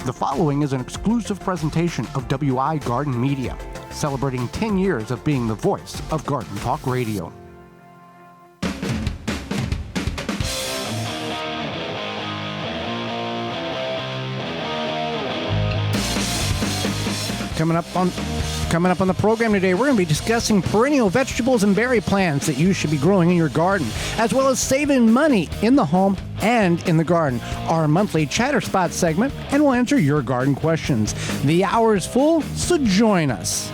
The following is an exclusive presentation of WI Garden Media, celebrating 10 years of being the voice of Garden Talk Radio. Coming up on the program today, we're going to be discussing perennial vegetables and berry plants that you should be growing in your garden, as well as saving money in the home and in the garden. Our monthly Chatter Spot segment, and we'll answer your garden questions. The hour is full, so join us.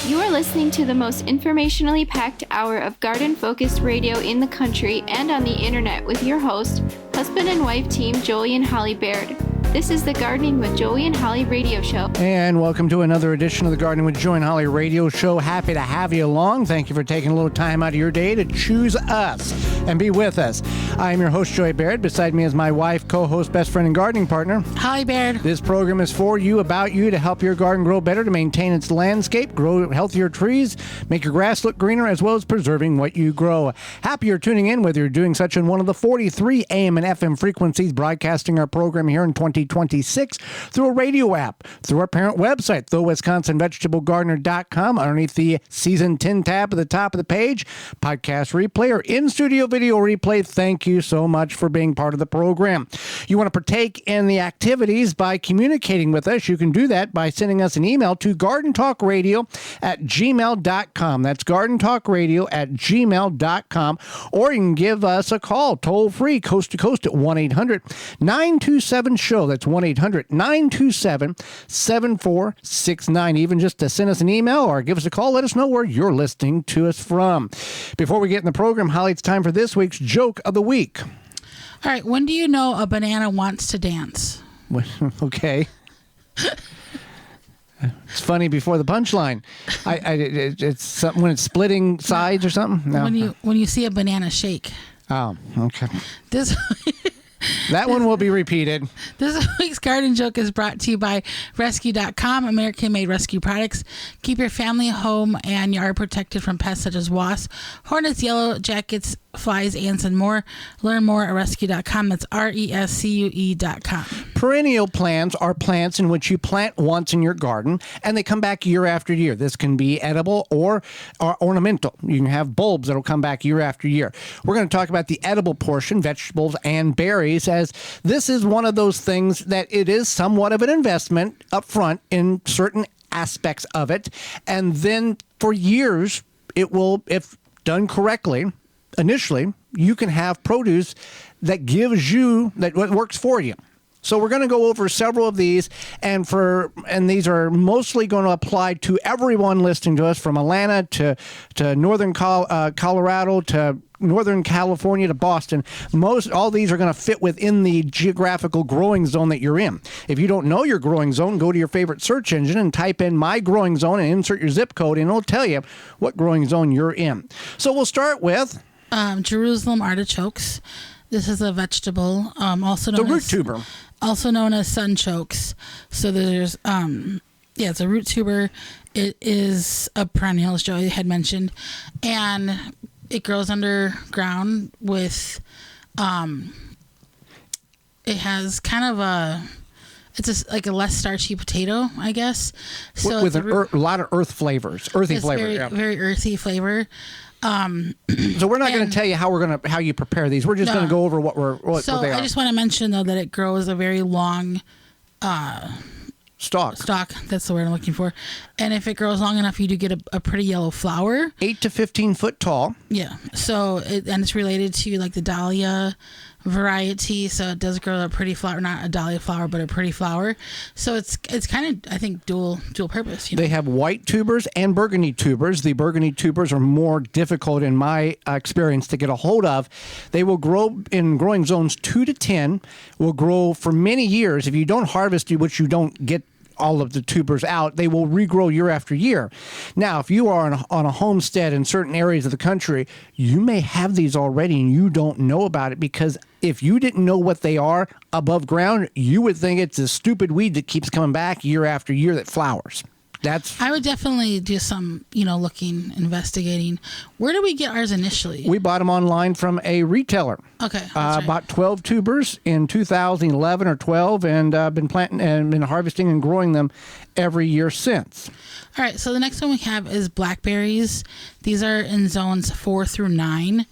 You are listening to the most informationally packed hour of garden-focused radio in the country and on the internet with your host, husband and wife team Joey and Holly Baird. This is the Gardening with Joey and Holly radio show. And welcome to another edition of the Gardening with Joey and Holly radio show. Happy to have you along. Thank you for taking a little time out of your day to choose us and be with us. I am your host, Joey Baird. Beside me is my wife, co-host, best friend, and gardening partner, Holly Baird. This program is for you, about you, to help your garden grow better, to maintain its landscape, grow healthier trees, make your grass look greener, as well as preserving what you grow. Happy you're tuning in, whether you're doing such on one of the 43 AM and FM frequencies broadcasting our program here in 2026 through a radio app, through our parent website, thewisconsinvegetablegardener.com, underneath the Season 10 tab at the top of the page, podcast replay or in-studio video replay. Thank you so much for being part of the program. You want to partake in the activities by communicating with us. You can do that by sending us an email to gardentalkradio@gmail.com. That's gardentalkradio@gmail.com. Or you can give us a call, toll free, coast to coast at 1-800-927-SHOW. That's 1-800-927-7469. Even just to send us an email or give us a call, let us know where you're listening to us from. Before we get in the program, Holly, it's time for this week's joke of the week. All right. When do you know a banana wants to dance? Okay. It's funny before the punchline. It's something when it's splitting sides or something. No. When you see a banana shake. Oh, okay. That one will be repeated. This week's garden joke is brought to you by Rescue.com, American-made rescue products. Keep your family, home, and yard protected from pests such as wasps, hornets, yellow jackets, flies, ants, and more. Learn more at Rescue.com. That's RESCUE.com. Perennial plants are plants in which you plant once in your garden, and they come back year after year. This can be edible or ornamental. You can have bulbs that will come back year after year. We're going to talk about the edible portion, vegetables and berries, as this is one of those things that it is somewhat of an investment up front in certain aspects of it. And then for years, it will, if done correctly, initially, you can have produce that gives you, that works for you. So we're going to go over several of these, and these are mostly going to apply to everyone listening to us, from Atlanta to northern Colorado to Northern California to Boston. All these are going to fit within the geographical growing zone that you're in. If you don't know your growing zone, go to your favorite search engine and type in my growing zone and insert your zip code, and it'll tell you what growing zone you're in. So we'll start with Jerusalem artichokes. This is a vegetable, also known the root as tuber. Also known as sunchokes. So there's, it's a root tuber. It is a perennial, as Joey had mentioned, and it grows underground with, it has kind of it's like a less starchy potato, I guess. So with a lot of earthy flavor. Very earthy flavor. So we're not going to tell you how you prepare these. We're just going to go over what they are. I just want to mention though that it grows a very long stalk. That's the word I'm looking for. And if it grows long enough, you do get a pretty yellow flower. 8 to 15 foot tall. Yeah. So it's related to like the dahlia variety. So it does grow a pretty flower, not a dahlia flower, but a pretty flower. So it's kind of, I think, dual purpose. They have white tubers and burgundy tubers. The burgundy tubers are more difficult in my experience to get a hold of. They will grow in growing zones 2 to 10, will grow for many years. If you don't harvest it, which you don't get all of the tubers out, they will regrow year after year. Now, if you are on a homestead in certain areas of the country, you may have these already and you don't know about it, because if you didn't know what they are above ground, you would think it's a stupid weed that keeps coming back year after year that flowers. I would definitely do some, looking, investigating. Where do we get ours initially? We bought them online from a retailer. Okay. That's right. Bought 12 tubers in 2011 or 12 and been planting and been harvesting and growing them every year since. All right. So the next one we have is blackberries. These are in zones 4 through 9.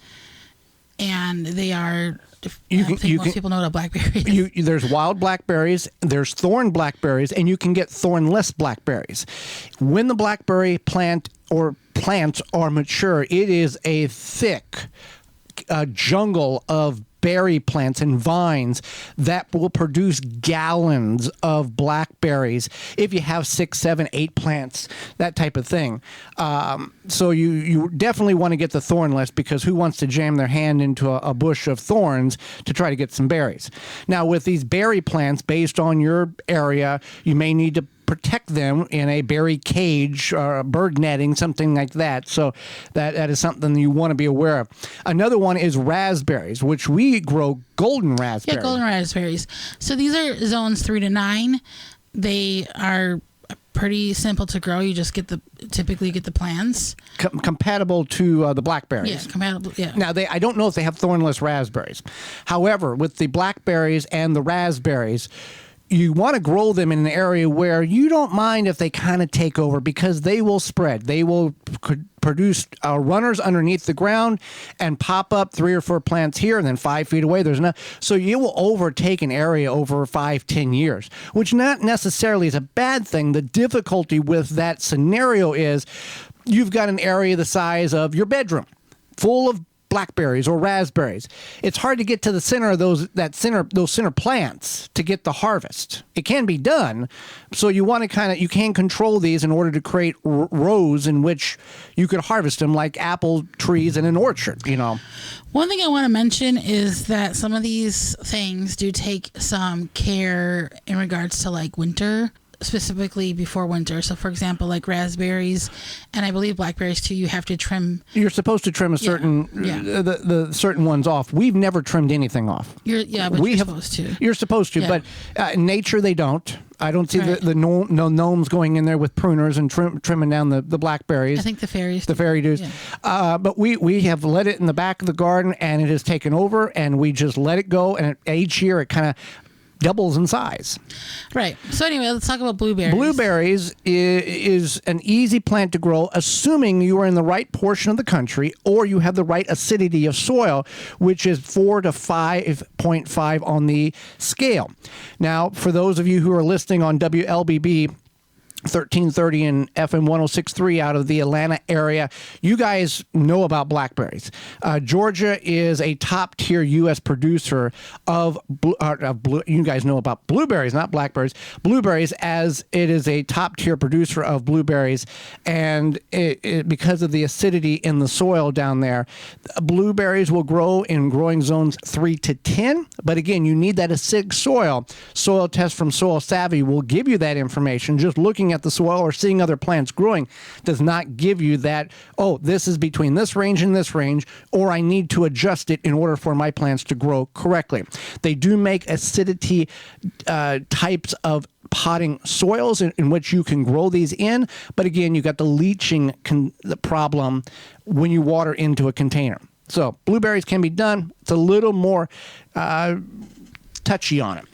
And they are... I think most people know what a blackberry is. There's wild blackberries, there's thorn blackberries, and you can get thornless blackberries. When the blackberry plant or plants are mature, it is a thick jungle of berry plants and vines that will produce gallons of blackberries if you have 6, 7, 8 plants, that type of thing. So you definitely want to get the thornless, because who wants to jam their hand into a bush of thorns to try to get some berries? Now, with these berry plants, based on your area, you may need to protect them in a berry cage or bird netting, something like that. So that is something you want to be aware of. Another one is raspberries, which we grow golden raspberries. Yeah, golden raspberries. So these are zones 3 to 9. They are pretty simple to grow. You just typically get the plants. Compatible to the blackberries. Yeah, compatible. Yeah. Now, I don't know if they have thornless raspberries. However, with the blackberries and the raspberries, you want to grow them in an area where you don't mind if they kind of take over, because they will spread. They will produce runners underneath the ground and pop up 3 or 4 plants here, and then 5 feet away there's enough. So you will overtake an area over 5, 10 years, which not necessarily is a bad thing. The difficulty with that scenario is you've got an area the size of your bedroom full of blackberries or raspberries. It's hard to get to the center of those center plants to get the harvest. It can be done, so you want to you can control these in order to create rows in which you could harvest them, like apple trees in an orchard. One thing I want to mention is that some of these things do take some care in regards to like winter, specifically before winter. So, for example, like raspberries, and I believe blackberries too, you have to trim. You're supposed to trim a certain the certain ones off. We've never trimmed anything off. You're supposed to. You're supposed to, but in nature they don't. I don't see the gnomes going in there with pruners and trimming down the blackberries. I think the fairies. The fairy doos. Yeah. But we have let it in the back of the garden, and it has taken over, and we just let it go, and each year it kind of doubles in size. Right. So anyway, let's talk about blueberries. Blueberries is an easy plant to grow, assuming you are in the right portion of the country or you have the right acidity of soil, which is 4 to 5.5 on the scale. Now, for those of you who are listening on WLBB 1330 and FM 106.3 out of the Atlanta area, you guys know about blackberries. Georgia is a top tier U.S. producer of you guys know about blueberries, not blackberries. Blueberries, as it is a top tier producer of blueberries, and because of the acidity in the soil down there, blueberries will grow in growing zones 3 to 10. But again, you need that acidic soil. Soil test from Soil Savvy will give you that information. Just looking at the soil or seeing other plants growing does not give you that, this is between this range and this range, or I need to adjust it in order for my plants to grow correctly. They do make acidity types of potting soils in which you can grow these in, but again, you got the leaching the problem when you water into a container. So blueberries can be done. It's a little more touchy on it.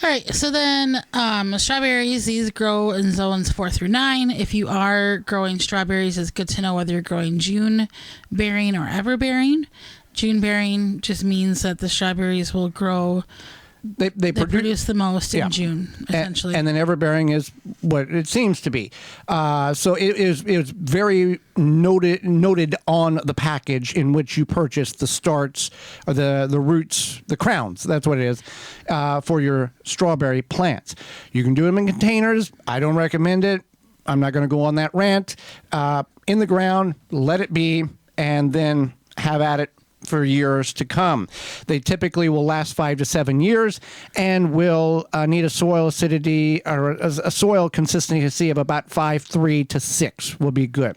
All right, so then strawberries, these grow in zones 4 through 9. If you are growing strawberries, it's good to know whether you're growing June bearing or ever bearing. June bearing just means that the strawberries will grow. They produce the most in June, essentially. And then everbearing is what it seems to be. So it is very noted on the package in which you purchase the starts or the roots, the crowns. That's what it is for your strawberry plants. You can do them in containers. I don't recommend it. I'm not going to go on that rant. In the ground, let it be, and then have at it for years to come. They typically will last 5 to 7 years and will need a soil acidity or a soil consistency of about 5.3 to 6 will be good.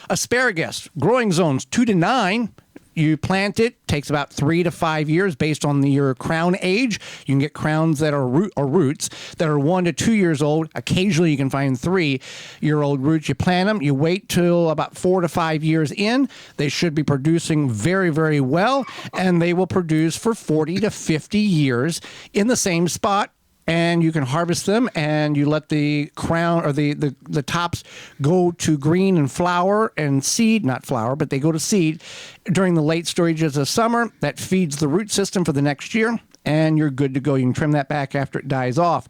Asparagus, growing zones 2 to 9. You plant it, takes about 3 to 5 years based on your crown age. You can get crowns that are roots that are 1 to 2 years old. Occasionally you can find 3-year-old roots. You plant them, you wait till about 4 to 5 years in. They should be producing very, very well, and they will produce for 40 to 50 years in the same spot. And you can harvest them, and you let the crown or the tops go to green and flower and seed, not flower, but they go to seed during the late stages of summer. That feeds the root system for the next year, and you're good to go. You can trim that back after it dies off.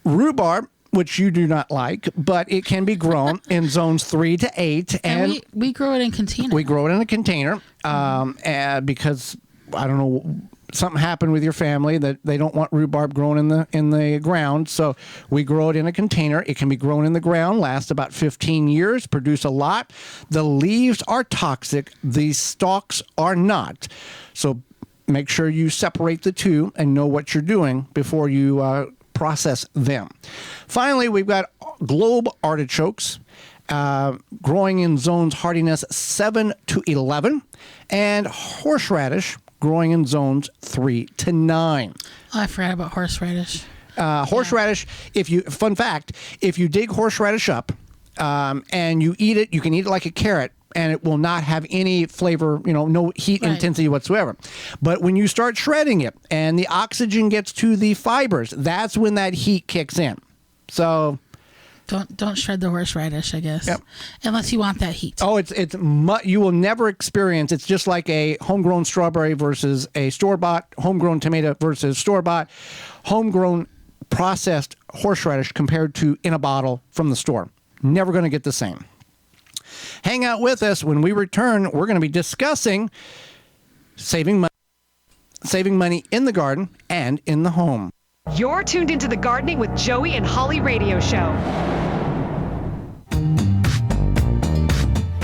Rhubarb, which you do not like, but it can be grown in zones 3 to 8. And we grow it in container. We grow it in a container because, I don't know, something happened with your family that they don't want rhubarb grown in the ground, so we grow it in a container. It can be grown in the ground, last about 15 years, produce a lot. The leaves are toxic. The stalks are not. So make sure you separate the two and know what you're doing before you process them. Finally, we've got globe artichokes. Growing in zones hardiness 7 to 11, and horseradish growing in zones 3 to 9. Oh, I forgot about horseradish. Horseradish, fun fact, if you dig horseradish up and you eat it, you can eat it like a carrot, and it will not have any flavor, no heat intensity whatsoever. But when you start shredding it and the oxygen gets to the fibers, that's when that heat kicks in. So Don't shred the horseradish, I guess. Yep. Unless you want that heat. Oh, you will never experience. It's just like a homegrown strawberry versus a store-bought, homegrown tomato versus store-bought, homegrown processed horseradish compared to in a bottle from the store. Never going to get the same. Hang out with us. When we return, we're going to be discussing saving money in the garden and in the home. You're tuned into the Gardening with Joey and Holly radio show.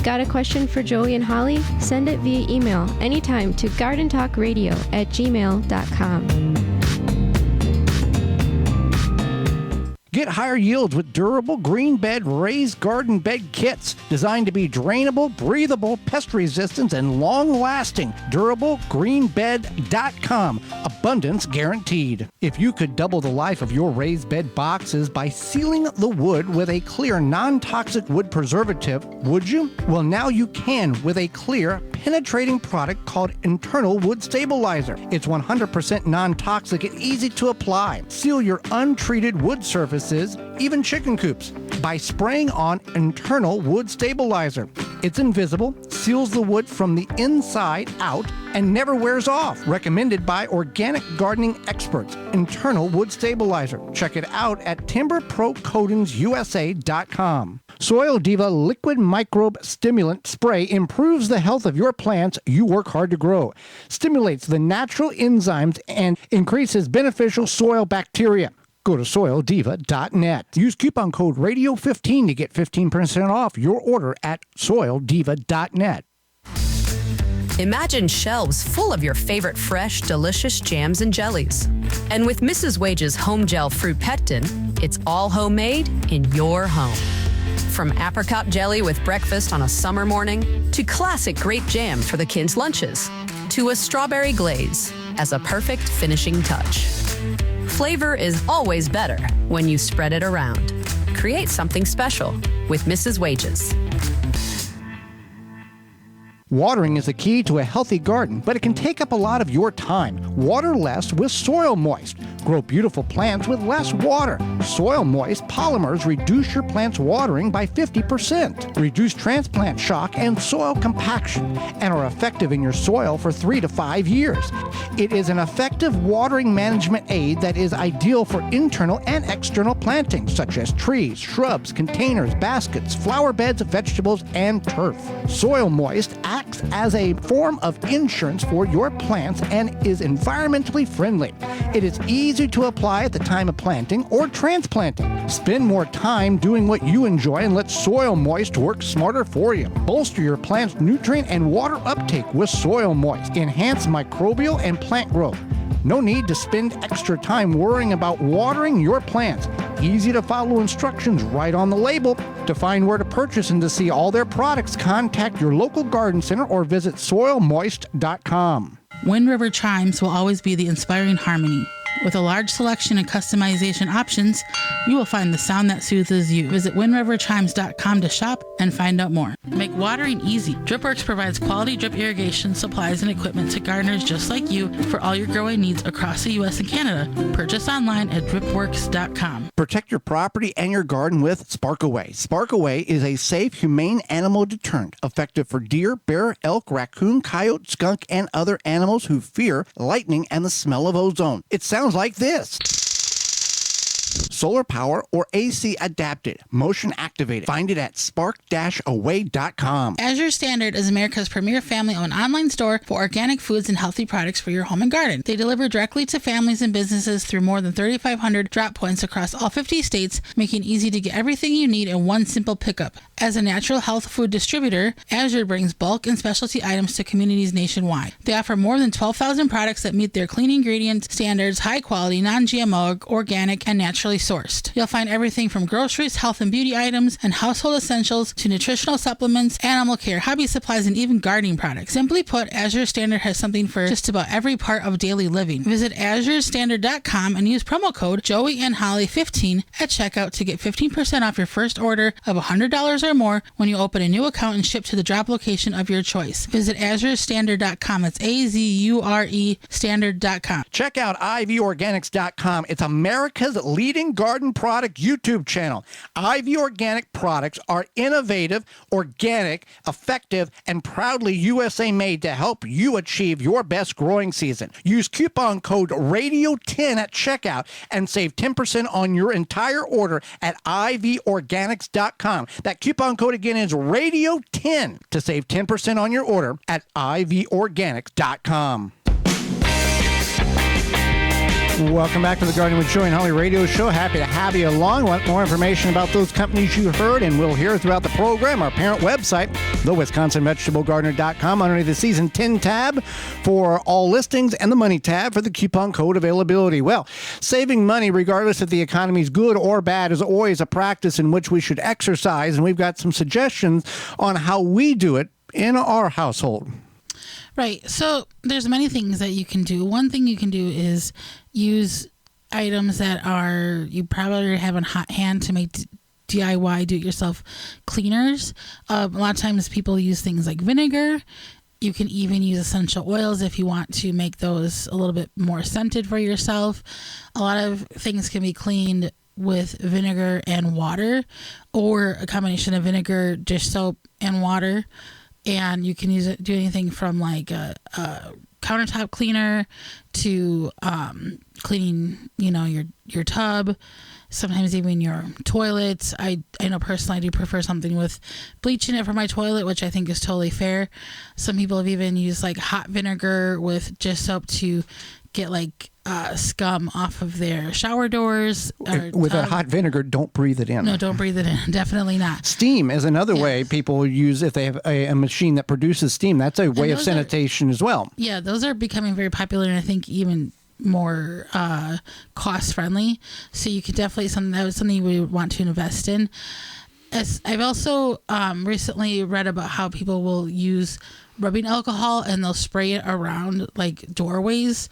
Got a question for Joey and Holly? Send it via email anytime to gardentalkradio@gmail.com. Get higher yields with durable green bed raised garden bed kits designed to be drainable, breathable, pest resistant, and long-lasting. DurableGreenBed.com. Abundance guaranteed. If you could double the life of your raised bed boxes by sealing the wood with a clear, non-toxic wood preservative, would you? Well, now you can with a clear, penetrating product called Internal Wood Stabilizer. It's 100% non-toxic and easy to apply. Seal your untreated wood surfaces, even chicken coops, by spraying on Internal Wood Stabilizer. It's invisible, seals the wood from the inside out, and never wears off. Recommended by organic gardening experts. Internal Wood Stabilizer. Check it out at timberprocoatingsusa.com. Soil Diva Liquid Microbe Stimulant Spray improves the health of your plants you work hard to grow, stimulates the natural enzymes, and increases beneficial soil bacteria. Go to soildiva.net. Use coupon code RADIO15 to get 15% off your order at soildiva.net. Imagine shelves full of your favorite fresh, delicious jams and jellies. And with Mrs. Wage's Home Gel Fruit Pectin, it's all homemade in your home. From apricot jelly with breakfast on a summer morning, to classic grape jam for the kids' lunches, to a strawberry glaze as a perfect finishing touch. Flavor is always better when you spread it around. Create something special with Mrs. Wage's. Watering is the key to a healthy garden, but it can take up a lot of your time. Water less with Soil Moist. Grow beautiful plants with less water. Soil Moist polymers reduce your plant's watering by 50%, reduce transplant shock and soil compaction, and are effective in your soil for 3 to 5 years. It is an effective watering management aid that is ideal for internal and external plantings, such as trees, shrubs, containers, baskets, flower beds, vegetables, and turf. Soil Moist acts as a form of insurance for your plants and is environmentally friendly. It is easy to apply at the time of planting or transplanting. Spend more time doing what you enjoy and let Soil Moist work smarter for you. Bolster your plant's nutrient and water uptake with Soil Moist. Enhance microbial and plant growth. No need to spend extra time worrying about watering your plants. Easy to follow instructions right on the label. To find where to purchase and to see all their products, contact your local garden center or visit soilmoist.com. Wind River Chimes will always be the inspiring harmony. With a large selection and customization options, you will find the sound that soothes you. Visit windriverchimes.com to shop and find out more. Make watering easy. DripWorks provides quality drip irrigation supplies and equipment to gardeners just like you for all your growing needs across the U.S. and Canada. Purchase online at dripworks.com. Protect your property and your garden with Sparkaway. Sparkaway is a safe, humane animal deterrent, effective for deer, bear, elk, raccoon, coyote, skunk, and other animals who fear lightning and the smell of ozone. It sounds like this. Solar power or AC adapted, motion activated. Find it at spark-away.com. Azure Standard is America's premier family-owned online store for organic foods and healthy products for your home and garden. They deliver directly to families and businesses through more than 3,500 drop points across all 50 states, making it easy to get everything you need in one simple pickup. As a natural health food distributor, Azure brings bulk and specialty items to communities nationwide. They offer more than 12,000 products that meet their clean ingredient standards, high quality, non-GMO, organic, and naturally sourced. You'll find everything from groceries, health and beauty items, and household essentials to nutritional supplements, animal care, hobby supplies, and even gardening products. Simply put, Azure Standard has something for just about every part of daily living. Visit azurestandard.com and use promo code JoeyandHolly15 at checkout to get 15% off your first order of $100 or more when you open a new account and ship to the drop location of your choice. Visit azurestandard.com. That's AZURE standard.com. Check out ivorganics.com. It's America's leading garden product YouTube channel. IV Organic products are innovative, organic, effective, and proudly USA made to help you achieve your best growing season. Use coupon code RADIO10 at checkout and save 10% on your entire order at ivorganics.com. That coupon code again is RADIO10 to save 10% on your order at ivorganics.com. Welcome back to the Garden with Joey and Holly radio show. Happy to have you along. Want more information about those companies you heard and will hear throughout the program? Our parent website, thewisconsinvegetablegardener.com, underneath the Season 10 tab for all listings and the Money tab for the coupon code availability. Well, saving money, regardless if the economy is good or bad, is always a practice in which we should exercise, and we've got some suggestions on how we do it in our household. Right. So there's many things that you can do. One thing you can do is use items that are, you probably have on hot hand to make DIY, do-it-yourself cleaners. A lot of times people use things like vinegar. You can even use essential oils if you want to make those a little bit more scented for yourself. A lot of things can be cleaned with vinegar and water, or a combination of vinegar, dish soap, and water. And you can use it, do anything from like a countertop cleaner to cleaning, your tub, sometimes even your toilets. I know personally I do prefer something with bleach in it for my toilet, which I think is totally fair. Some people have even used like hot vinegar with dish soap to get like scum off of their shower doors. With that hot vinegar, don't breathe it in. No, don't breathe it in. Definitely not. Steam is another way people use if they have a machine that produces steam. That's a way of sanitation as well. Yeah, those are becoming very popular, and I think even more cost friendly. So you could definitely, that was something you would want to invest in. As I've also recently read about how people will use rubbing alcohol and they'll spray it around like doorways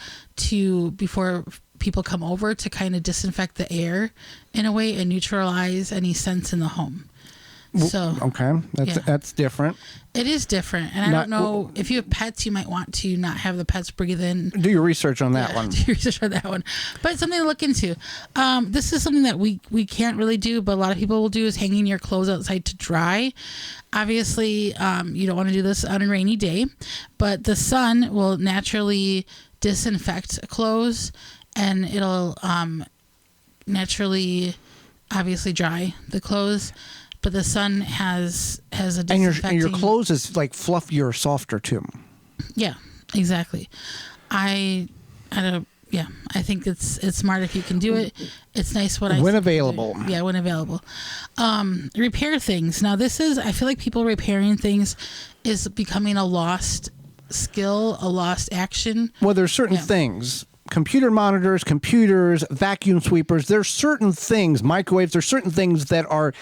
before people come over to kind of disinfect the air in a way and neutralize any scents in the home. So okay, that's different. It is different, and I don't know if you have pets, you might want to not have the pets breathe in. Do your research on that one. Do your research on that one, but something to look into. This is something that we can't really do, but a lot of people will do, is hanging your clothes outside to dry. Obviously, you don't want to do this on a rainy day, but the sun will naturally disinfect clothes, and it'll naturally, obviously, dry the clothes. But the sun has a disinfecting... And your clothes is like fluffier or softer too. Yeah, exactly. I think it's smart if you can do it. It's nice when available. Yeah, when available. Repair things. Now I feel like people repairing things is becoming a lost skill, a lost action. Well, there's certain things. Computer monitors, computers, vacuum sweepers. There's certain things, microwaves. There's certain things that are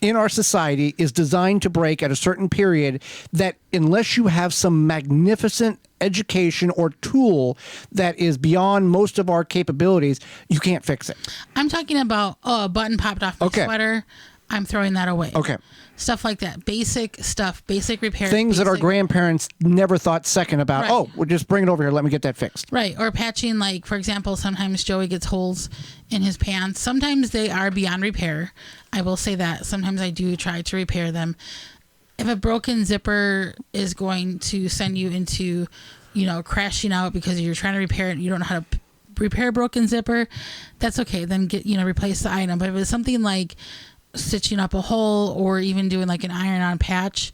in our society is designed to break at a certain period that unless you have some magnificent education or tool that is beyond most of our capabilities, you can't fix it. I'm talking about, a button popped off my sweater. I'm throwing that away. Okay. Stuff like that. Basic stuff, basic repair. Things that our grandparents never thought second about. Right. Oh, we'll just bring it over here. Let me get that fixed. Right. Or patching, like, for example, sometimes Joey gets holes in his pants. Sometimes they are beyond repair. I will say that. Sometimes I do try to repair them. If a broken zipper is going to send you into, crashing out because you're trying to repair it, you don't know how to repair a broken zipper, that's okay. Then replace the item. But if it's something like stitching up a hole or even doing like an iron-on patch,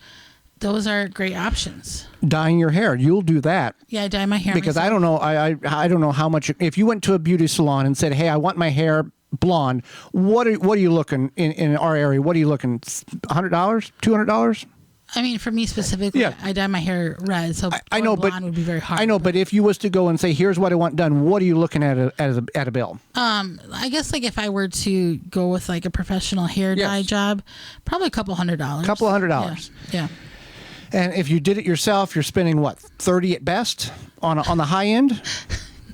those are great options. Dyeing your hair, you'll do that. Yeah, I dye my hair because myself. I don't know. I don't know how much. If you went to a beauty salon and said, "Hey, I want my hair blonde," what are you looking in our area? What are you looking? $100, $200? I mean, for me specifically, I dye my hair red, so I know, blonde would be very hard. I know, but if you was to go and say, "Here's what I want done," what are you looking at a bill? I guess like if I were to go with like a professional hair dye job, probably $200. Couple $100. Yeah. And if you did it yourself, you're spending what, $30 at best on the high end?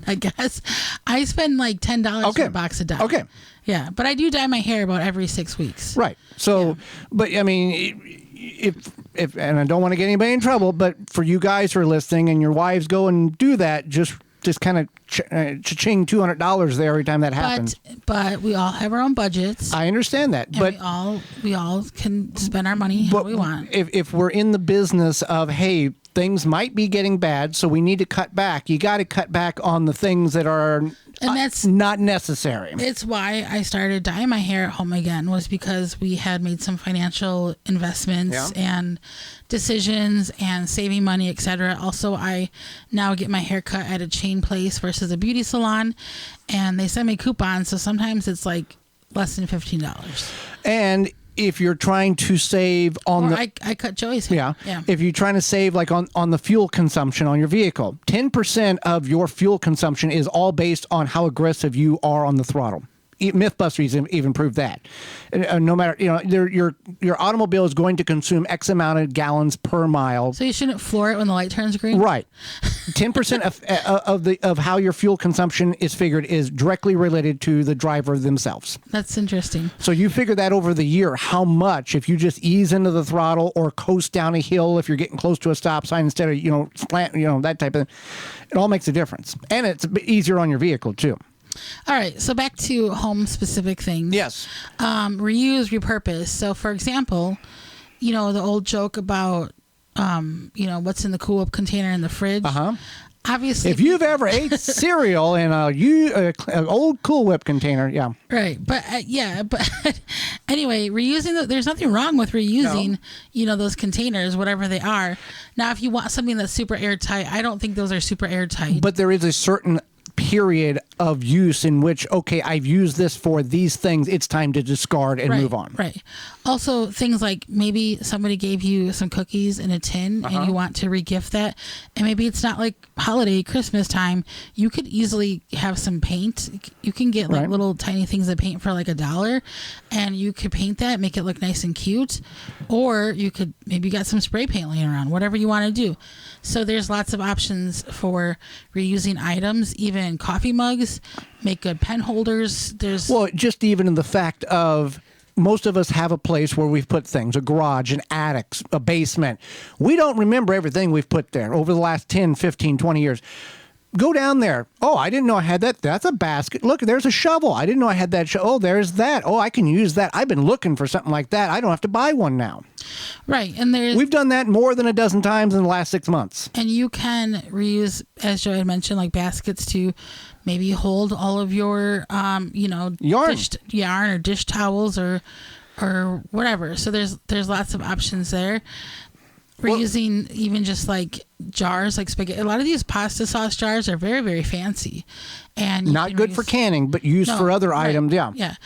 I guess I spend like $10 for a box of dye. Okay. Yeah, but I do dye my hair about every 6 weeks. Right. So, but I mean, if and I don't want to get anybody in trouble, but for you guys who are listening and your wives go and do that, just kind of cha-ching $200 there every time that happens. But we all have our own budgets. I understand that, and but we all can spend our money how we want. If we're in the business of, hey, things might be getting bad, so we need to cut back. You got to cut back on the things that are that's not necessary. It's why I started dyeing my hair at home again, was because we had made some financial investments and decisions and saving money, etc. Also, I now get my hair cut at a chain place versus a beauty salon, and they send me coupons, so sometimes it's like less than $15. And if you're trying to save on I cut Joey's hair. Yeah. If you're trying to save like on the fuel consumption on your vehicle, 10% of your fuel consumption is all based on how aggressive you are on the throttle. Mythbusters even proved that. No matter, your automobile is going to consume X amount of gallons per mile. So you shouldn't floor it when the light turns green? Right. 10% of how your fuel consumption is figured is directly related to the driver themselves. That's interesting. So you figure that over the year, how much, if you just ease into the throttle or coast down a hill if you're getting close to a stop sign instead of, slant, that type of thing, it all makes a difference. And it's a bit easier on your vehicle too. All right, so back to home-specific things. Yes. Reuse, repurpose. So, for example, the old joke about, what's in the Cool Whip container in the fridge. Uh-huh. Obviously, if you've ever ate cereal in an old Cool Whip container, yeah. Right, but anyway, reusing, there's nothing wrong with reusing, those containers, whatever they are. Now, if you want something that's super airtight, I don't think those are super airtight. But there is a certain period of use in which, okay, I've used this for these things, it's time to discard and move on. Right. Also, things like maybe somebody gave you some cookies in a tin and you want to regift that, and maybe it's not like holiday, Christmas time. You could easily have some paint. You can get like little tiny things of paint for like $1, and you could paint that, make it look nice and cute, or you could maybe got some spray paint laying around, whatever you want to do. So there's lots of options for reusing items, even coffee mugs, make good pen holders. Well, just even in the fact of most of us have a place where we've put things, a garage, an attic, a basement. We don't remember everything we've put there over the last 10, 15, 20 years. Go down there. Oh, I didn't know I had that. That's a basket. Look, there's a shovel. I didn't know I had that. Oh, there's that. Oh, I can use that. I've been looking for something like that. I don't have to buy one now. Right. And we've done that more than a dozen times in the last 6 months. And you can reuse, as Joe had mentioned, like baskets to maybe hold all of your, yarn or dish towels or whatever. So there's lots of options there. Reusing even just like jars, like spaghetti. A lot of these pasta sauce jars are very, very fancy, and not good for canning, but used for other items. Yeah, yeah.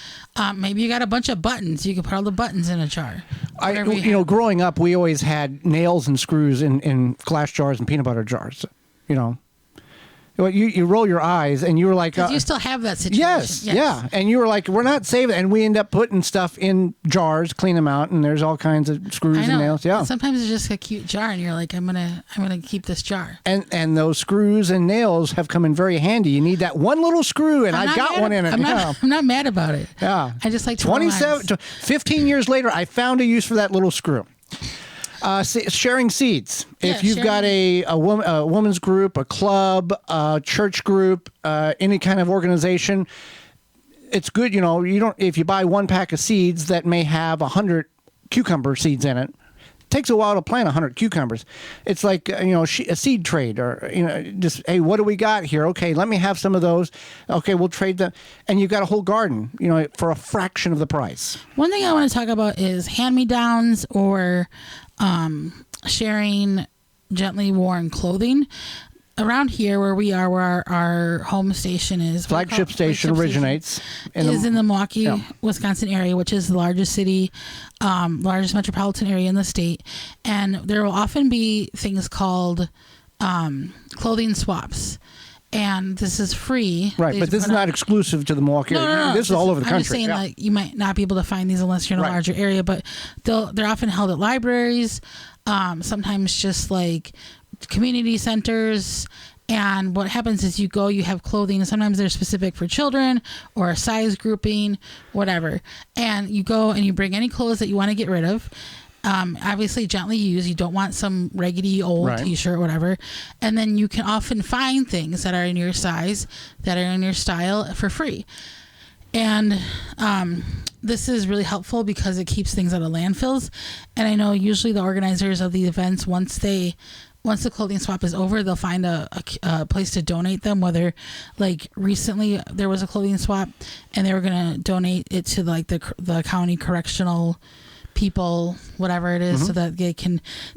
Maybe you got a bunch of buttons. You can put all the buttons in a jar. Growing up, we always had nails and screws in glass jars and peanut butter jars. Well, you roll your eyes, and you were like, 'Cause you still have that situation. Yes, yeah. And you were like, we're not saving it. And we end up putting stuff in jars, clean them out, and there's all kinds of screws and nails. Yeah. Sometimes it's just a cute jar, and you're like, I'm gonna keep this jar. And those screws and nails have come in very handy. You need that one little screw, and I got one in it. I'm not mad about it. Yeah. I just like to 15 years later, I found a use for that little screw. Sharing seeds. If you've got a woman's group, a club, a church group, any kind of organization, it's good. If you buy one pack of seeds that may have 100 cucumber seeds in it, takes a while to plant 100 cucumbers. It's like, a seed trade, or, just, hey, what do we got here? Okay, let me have some of those. Okay, we'll trade them. And you've got a whole garden, for a fraction of the price. One thing I want to talk about is hand-me-downs or sharing gently worn clothing. Around here where we are, where our home station is. Flagship station originates. In the Milwaukee, Wisconsin area, which is the largest city, largest metropolitan area in the state. And there will often be things called clothing swaps. And this is free. Right, but this is not exclusive to the Milwaukee area. No. This is all over the country. I'm just saying, like, you might not be able to find these unless you're in a larger area, but they're often held at libraries, sometimes just like community centers. And what happens is you have clothing, and sometimes they're specific for children or a size grouping, whatever. And you go and you bring any clothes that you want to get rid of. Obviously gently used. You don't want some raggedy old t-shirt or whatever. And then you can often find things that are in your size, that are in your style for free. And this is really helpful because it keeps things out of landfills. And I know usually the organizers of the events, once the clothing swap is over, they'll find a place to donate them. Whether, like, recently there was a clothing swap and they were going to donate it to like the county correctional people, whatever it is, so that the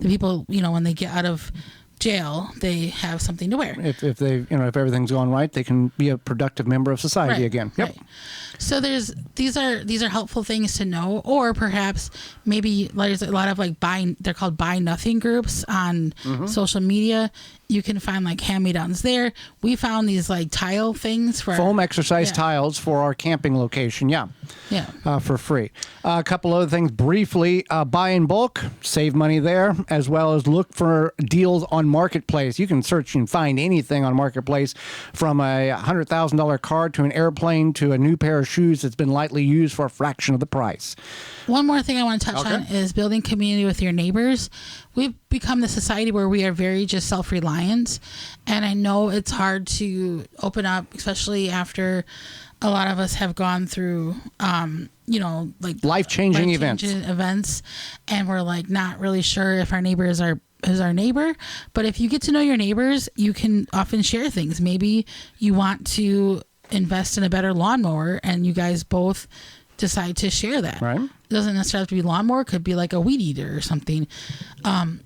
people, when they get out of jail, they have something to wear. If they, if everything's going right, they can be a productive member of society again. Yep. Right. So these are helpful things to know, or perhaps maybe there's a lot of they're called buy nothing groups on social media. You can find like hand-me-downs there. We found these like tile things for foam exercise tiles for our camping location. Yeah. For free. A couple other things briefly. Buy in bulk, save money there, as well as look for deals on Marketplace. You can search and find anything on Marketplace, from a $100,000 car to an airplane to a new pair of shoes that's been lightly used for a fraction of the price. One more thing I want to touch on is building community with your neighbors. We've become the society where we are very just self-reliant, and I know it's hard to open up, especially after a lot of us have gone through, like life-changing events, and we're like not really sure if our neighbor is our neighbor. But if you get to know your neighbors, you can often share things. Maybe you want to invest in a better lawnmower, and you guys both decide to share that. Right. It doesn't necessarily have to be lawnmower. It could be like a weed eater or something,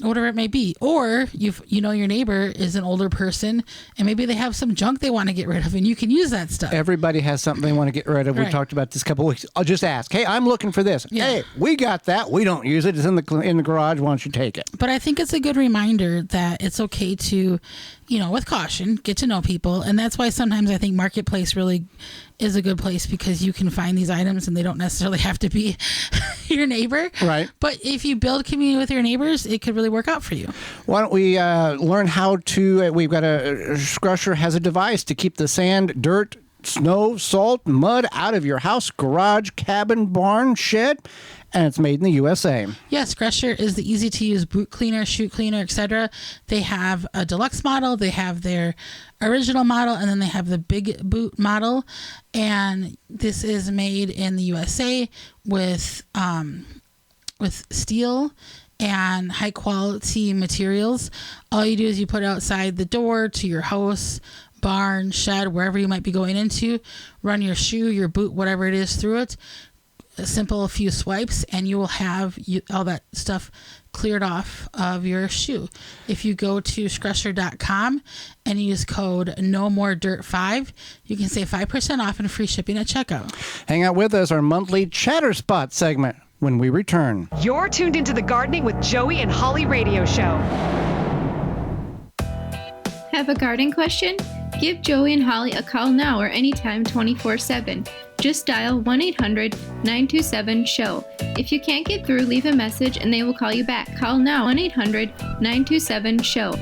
whatever it may be. Or your neighbor is an older person, and maybe they have some junk they want to get rid of, and you can use that stuff. Everybody has something they want to get rid of. We talked about this a couple of weeks. I'll just ask, hey, I'm looking for this. Yeah. Hey, we got that. We don't use it. It's in the garage. Why don't you take it? But I think it's a good reminder that it's okay to, with caution, get to know people. And that's why sometimes I think Marketplace really is a good place, because you can find these items and they don't necessarily have to be your neighbor. Right. But if you build community with your neighbors, it could really work out for you. Why don't we learn how to, we've got Scrusher has a device to keep the sand, dirt, snow, salt, mud out of your house, garage, cabin, barn, shed, and it's made in the USA. Yes, Scrusher is the easy-to-use boot cleaner, chute cleaner, etc. They have a deluxe model, they have their original model, and then they have the big boot model. And this is made in the USA with steel and high-quality materials. All you do is you put it outside the door to your house, barn, shed, wherever you might be going into, run your shoe, your boot, whatever it is through it. A few swipes, and you will have all that stuff cleared off of your shoe. If you go to Scrusher.com and use code NOMOREDIRT5, you can save 5% off and free shipping at checkout. Hang out with us, our monthly Chatter Spot segment, when we return. You're tuned into the Gardening with Joey and Holly radio show. Have a garden question? Give Joey and Holly a call now or anytime 24/7. Just dial 1-800-927-SHOW. If you can't get through, leave a message and they will call you back. Call now 1-800-927-SHOW.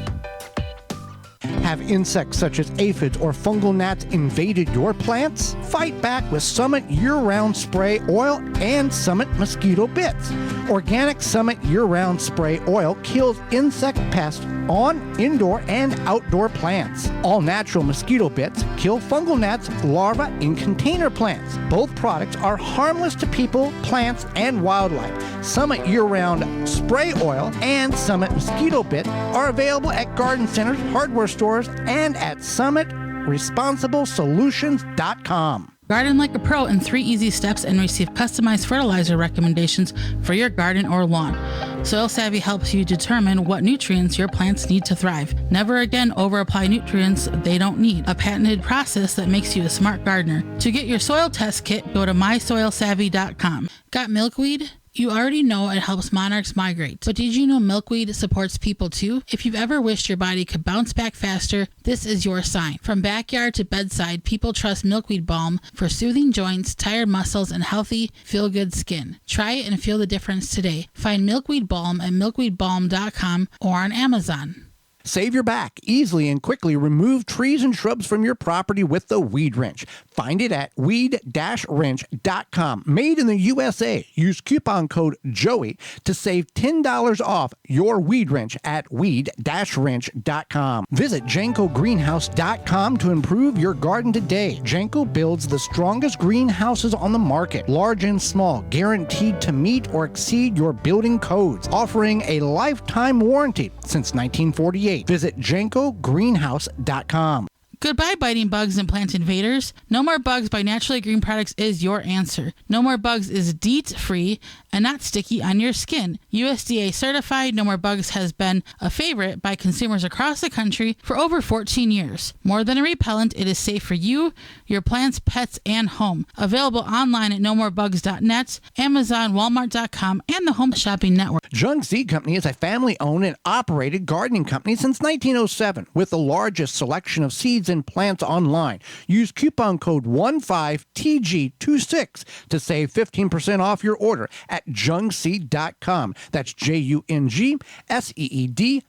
Have insects such as aphids or fungal gnats invaded your plants? Fight back with Summit Year-Round Spray Oil and Summit Mosquito Bits. Organic Summit Year-Round Spray Oil kills insect pests on indoor and outdoor plants. All natural mosquito bits kill fungal gnats larvae in container plants. Both products are harmless to people, plants, and wildlife. Summit Year-Round Spray Oil and Summit Mosquito Bit are available at garden centers, hardware stores, and at SummitResponsibleSolutions.com. Garden like a pro in 3 easy steps and receive customized fertilizer recommendations for your garden or lawn. Soil Savvy helps you determine what nutrients your plants need to thrive. Never again over-apply nutrients they don't need. A patented process that makes you a smart gardener. To get your soil test kit, go to mysoilsavvy.com. Got milkweed? You already know it helps monarchs migrate, but did you know milkweed supports people too? If you've ever wished your body could bounce back faster, this is your sign. From backyard to bedside, people trust milkweed balm for soothing joints, tired muscles, and healthy, feel-good skin. Try it and feel the difference today. Find milkweed balm at milkweedbalm.com or on Amazon. Save your back. Easily and quickly remove trees and shrubs from your property with the Weed Wrench. Find it at weed-wrench.com. Made in the USA. Use coupon code JOEY to save $10 off your Weed Wrench at weed-wrench.com. Visit JankoGreenhouse.com to improve your garden today. Janko builds the strongest greenhouses on the market, large and small, guaranteed to meet or exceed your building codes, offering a lifetime warranty since 1948. Visit JankoGreenhouse.com. Goodbye, biting bugs and plant invaders. No More Bugs by Naturally Green Products is your answer. No More Bugs is DEET-free and not sticky on your skin. USDA certified, No More Bugs has been a favorite by consumers across the country for over 14 years. More than a repellent, it is safe for you, your plants, pets, and home. Available online at nomorebugs.net, Amazon, Walmart.com, and the Home Shopping Network. Jung Seed Company is a family-owned and operated gardening company since 1907 with the largest selection of seeds and plants online. Use coupon code 15TG26 to save 15% off your order at jungseed.com. That's JUNGSEED.com.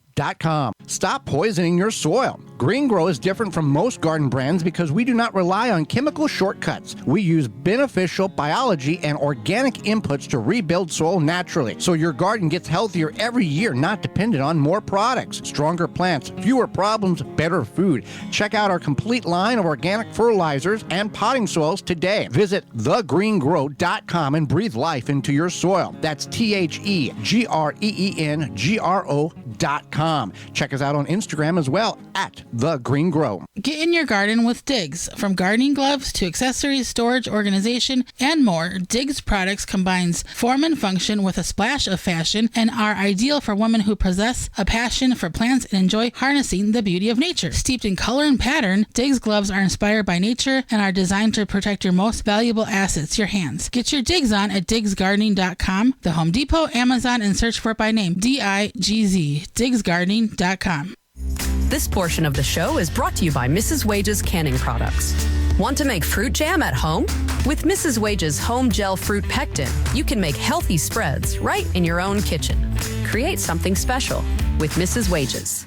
Stop poisoning your soil. Green Grow is different from most garden brands because we do not rely on chemical shortcuts. We use beneficial biology and organic inputs to rebuild soil naturally, so your garden gets healthier every year, not dependent on more products. Stronger plants, fewer problems, better food. Check out our complete line of organic fertilizers and potting soils today. Visit thegreengrow.com and breathe life into your soil. That's TheGreenGro.com. Check us out on Instagram as well at The Green Grow. Get in your garden with Diggs. From gardening gloves to accessories, storage, organization, and more, Diggs products combines form and function with a splash of fashion and are ideal for women who possess a passion for plants and enjoy harnessing the beauty of nature. Steeped in color and pattern, Diggs gloves are inspired by nature and are designed to protect your most valuable assets, your hands. Get your Diggs on at DiggsGardening.com, the Home Depot, Amazon, and search for it by name, DIGZ, DiggsGardening.com. This portion of the show is brought to you by Mrs. Wage's Canning Products. Want to make fruit jam at home? With Mrs. Wage's Home Gel Fruit Pectin, you can make healthy spreads right in your own kitchen. Create something special with Mrs. Wage's.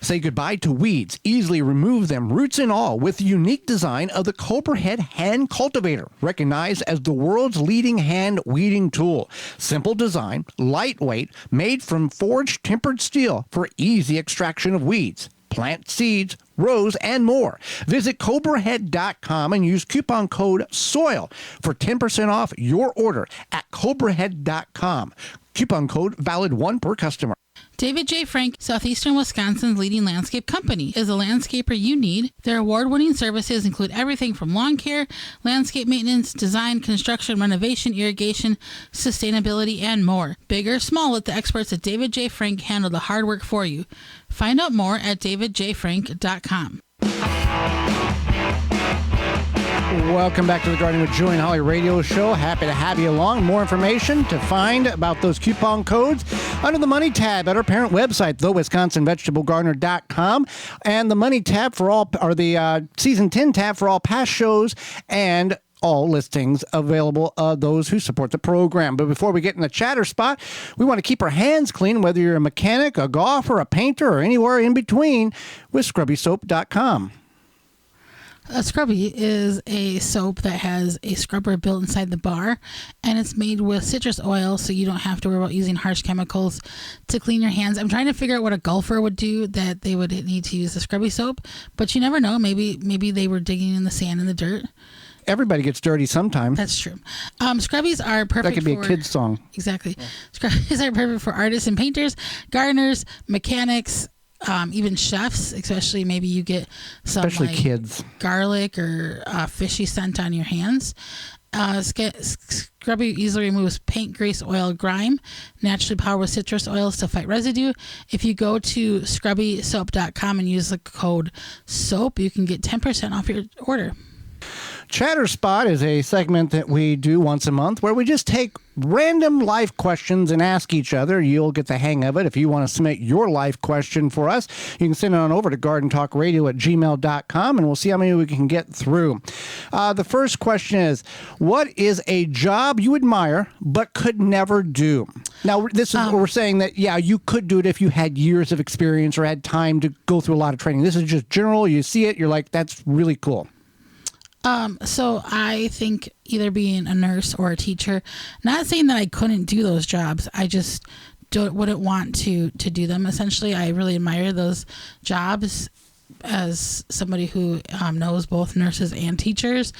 Say goodbye to weeds. Easily remove them, roots and all, with the unique design of the Cobra Head Hand Cultivator, recognized as the world's leading hand weeding tool. Simple design, lightweight, made from forged tempered steel for easy extraction of weeds, plant seeds, rows, and more. Visit CobraHead.com and use coupon code SOIL for 10% off your order at CobraHead.com. Coupon code valid 1 per customer. David J. Frank, Southeastern Wisconsin's leading landscape company, is a landscaper you need. Their award-winning services include everything from lawn care, landscape maintenance, design, construction, renovation, irrigation, sustainability, and more. Big or small, let the experts at David J. Frank handle the hard work for you. Find out more at davidjfrank.com. Welcome back to the Gardening with Joey and Holly radio show. Happy to have you along. More information to find about those coupon codes under the Money tab at our parent website, thewisconsinvegetablegardener.com, and the Money tab for all, or the Season 10 tab for all past shows and all listings available those who support the program. But before we get in the chatter spot, we want to keep our hands clean, whether you're a mechanic, a golfer, a painter, or anywhere in between, with scrubbysoap.com. A Scrubby is a soap that has a scrubber built inside the bar, and it's made with citrus oil, so you don't have to worry about using harsh chemicals to clean your hands. I'm trying to figure out what a golfer would do that they would need to use the Scrubby soap, but you never know. Maybe they were digging in the sand and the dirt. Everybody gets dirty sometime. That's true. Scrubbies are perfect. That could be a kid's song. Exactly. Yeah. Scrubbies are perfect for artists and painters, gardeners, mechanics, even chefs, especially maybe you get some especially kids garlic or fishy scent on your hands. Scrubby easily removes paint, grease, oil, grime, naturally powered with citrus oils to fight residue. If you go to scrubbysoap.com and use the code SOAP, you can get 10% off your order. Chatter Spot is a segment that we do once a month where we just take random life questions and ask each other. You'll get the hang of it. If you want to submit your life question for us, you can send it on over to gardentalkradio@gmail.com, and we'll see how many we can get through. The first question is, what is a job you admire but could never do? Now, this is where we're saying that, yeah, you could do it if you had years of experience or had time to go through a lot of training. This is just general. You see it, you're like, that's really cool. So I think either being a nurse or a teacher, not saying that I couldn't do those jobs. I just wouldn't want to do them. Essentially, I really admire those jobs as somebody who knows both nurses and teachers,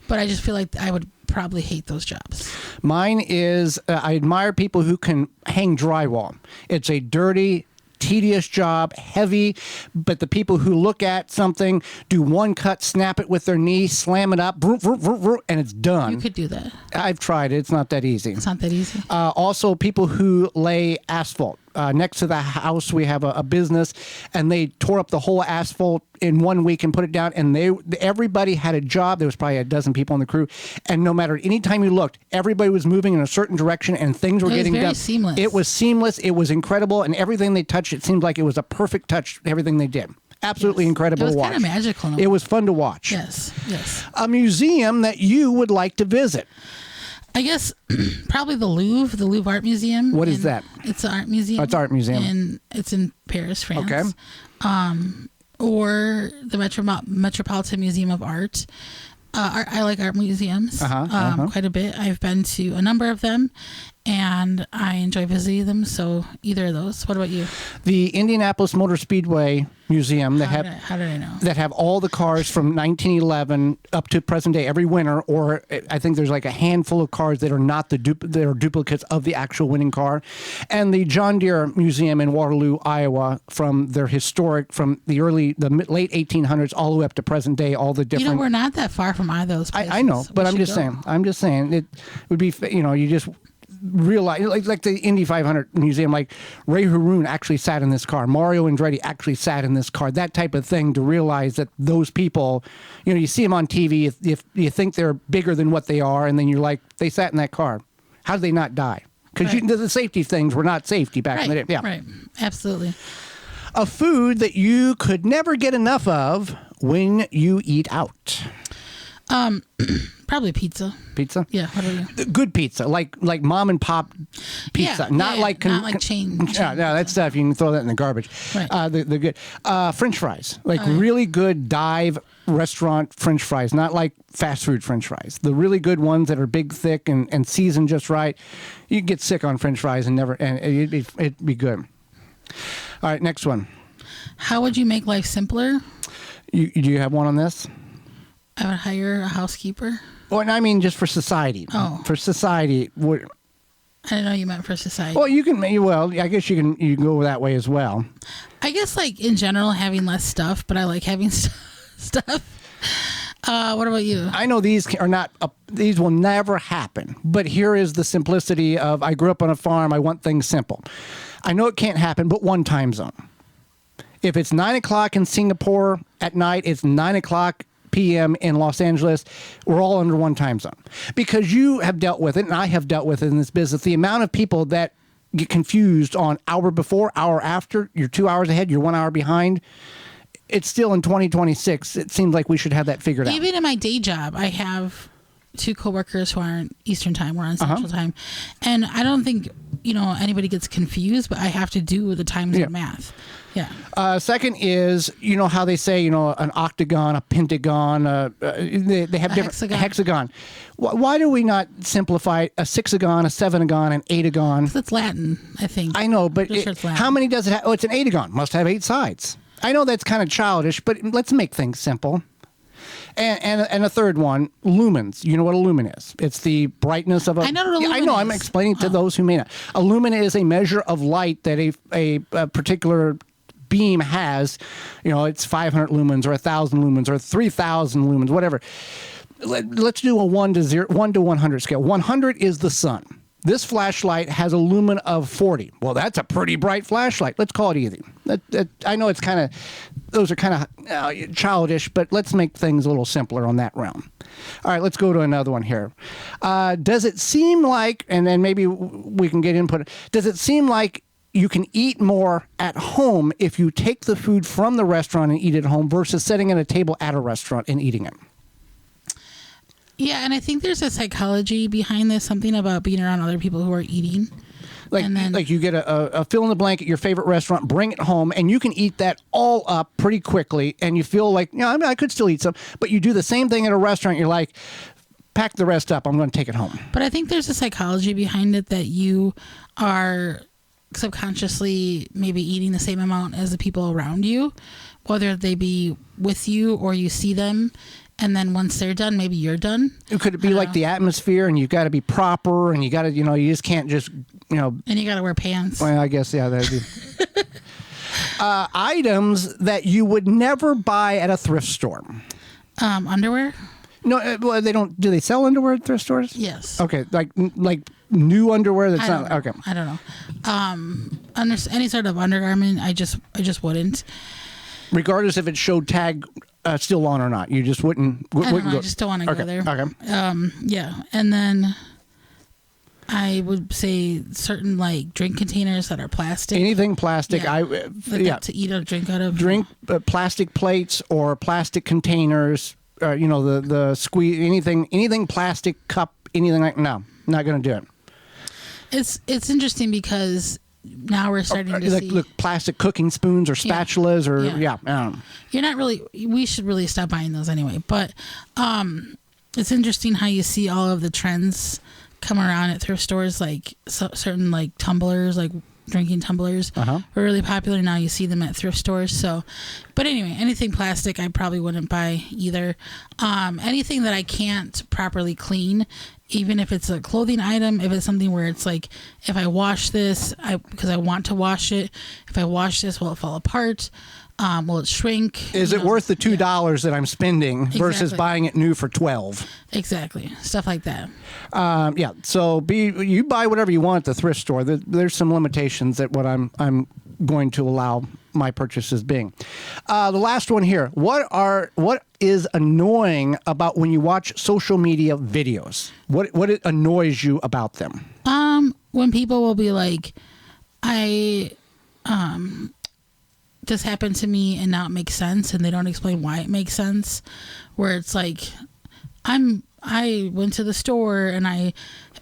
but I just feel like I would probably hate those jobs. Mine is, I admire people who can hang drywall. It's a dirty, tedious job, heavy, but the people who look at something, do one cut, snap it with their knee, slam it up, and it's done. You could do that. I've tried it. It's not that easy. It's not that easy. Also, people who lay asphalt. Next to the house, we have a business, and they tore up the whole asphalt in 1 week and put it down, and everybody had a job. There was probably a dozen people on the crew, and no matter any time you looked, everybody was moving in a certain direction, and things were getting done. Seamless. It was seamless. It was incredible, and everything they touched, it seemed like it was a perfect touch. Everything they did. Absolutely incredible to watch. It was kind of magical. It was fun to watch. Yes. A museum that you would like to visit. I guess probably the Louvre Art Museum. What is that? It's an art museum. Oh, it's an art museum. And it's in Paris, France. Okay. Or the Metropolitan Museum of Art. I like art museums quite a bit. I've been to a number of them, and I enjoy visiting them. So either of those. What about you? The Indianapolis Motor Speedway Museum that how did I know? That have all the cars from 1911 up to present day every winter, or I think there's like a handful of cars that are not that are duplicates of the actual winning car, and the John Deere Museum in Waterloo, Iowa, from their historic from the late 1800s all the way up to present day, all the different. We're not that far from either of those places. I know, but I'm just saying it would be you just realize, like the Indy 500 museum, like Ray Haroon actually sat in this car, Mario Andretti actually sat in this car, that type of thing, to realize that those people, you see them on TV, if you think they're bigger than what they are, and then you're like, they sat in that car. How did they not die? Because the safety things were not safety back in the day. Yeah. Right, absolutely. A food that you could never get enough of when you eat out. Probably pizza. Pizza? Yeah. What are you? Good pizza, like mom and pop pizza, not like chain. Yeah, that stuff you can throw that in the garbage. Right. The good French fries, really good dive restaurant French fries, not like fast food French fries. The really good ones that are big, thick, and seasoned just right. You can get sick on French fries and it'd be good. All right, next one. How would you make life simpler? Do you have one on this? I would hire a housekeeper. Well, I mean, just for society. Oh. For society. I didn't know you meant for society. Well, you can. Well, I guess you can go that way as well. I guess, in general, having less stuff, but I like having stuff. What about you? I know these are not. These will never happen. But here is the simplicity of: I grew up on a farm. I want things simple. I know it can't happen, but one time zone. If it's 9 o'clock in Singapore at night, it's 9 o'clock p.m. in Los Angeles, we're all under one time zone. Because you have dealt with it, and I have dealt with it in this business, the amount of people that get confused on hour before, hour after, you're 2 hours ahead, you're 1 hour behind. It's still in 2026. It seems like we should have that figured out. Even in my day job, I have 2 coworkers who aren't Eastern time. We're on Central time. And I don't think, anybody gets confused, but I have to do the time zone math. Yeah. Second is, how they say, an octagon, a pentagon, they have different hexagon. Why do we not simplify a sixagon, a sevenagon, an eightagon? Because it's Latin, I think. I know, but how many does it have? Oh, it's an eightagon. Must have 8 sides. I know that's kind of childish, but let's make things simple. And a third one, lumens. You know what a lumen is? It's the brightness of a... I know what a lumen I know. is. I'm explaining to those who may not. A lumen is a measure of light that a particular beam has. It's 500 lumens or 1,000 lumens or 3,000 lumens, whatever. Let's do a 1 to 100 scale. 100 is the sun. This flashlight has a lumen of 40. Well, that's a pretty bright flashlight. Let's call it easy. I know those are kind of childish, but let's make things a little simpler on that realm. All right, let's go to another one here. Does it seem like, and then maybe we can get input, does it seem like you can eat more at home if you take the food from the restaurant and eat it at home versus sitting at a table at a restaurant and eating it? Yeah, and I think there's a psychology behind this, something about being around other people who are eating. Like you get a fill in the blank at your favorite restaurant, bring it home, and you can eat that all up pretty quickly, and you feel like, I could still eat some, but you do the same thing at a restaurant, you're like, pack the rest up, I'm going to take it home. But I think there's a psychology behind it that you are subconsciously maybe eating the same amount as the people around you, whether they be with you or you see them. And then once they're done, maybe you're done. Could it be like the atmosphere, and you've got to be proper, and you got to, you just can't just, And you got to wear pants. Well, I guess, yeah, that'd be. Items that you would never buy at a thrift store. Underwear? No, well, they don't. Do they sell underwear at thrift stores? Yes. Okay, like new underwear that's not okay. I don't know. Under any sort of undergarment, I just wouldn't. Regardless if it showed tag still on or not, you just wouldn't go. I just don't want to go there. Okay. Yeah, and then I would say certain drink containers that are plastic. Anything plastic, to eat or drink out of. Plastic plates or plastic containers. The squeeze anything plastic cup, anything like not going to do it. It's interesting because now we're starting to see look, plastic cooking spoons or spatulas You're not really. We should really stop buying those anyway. But it's interesting how you see all of the trends come around at thrift stores, like certain tumblers, like drinking tumblers were really popular. Now you see them at thrift stores. So, but anyway, anything plastic I probably wouldn't buy either. Anything that I can't properly clean, even if it's a clothing item, if it's something where it's like, if I wash this, because I want to wash it, if I wash this, will it fall apart? Will it shrink? Is it worth the $2 that I'm spending versus buying it new for $12? Exactly, stuff like that. So you buy whatever you want at the thrift store. There's some limitations at what I'm going to allow my purchases being. The last one here. What is annoying about when you watch social media videos? What annoys you about them? When people will be like, this happened to me and now it makes sense, and they don't explain why it makes sense, where it's like, I went to the store and I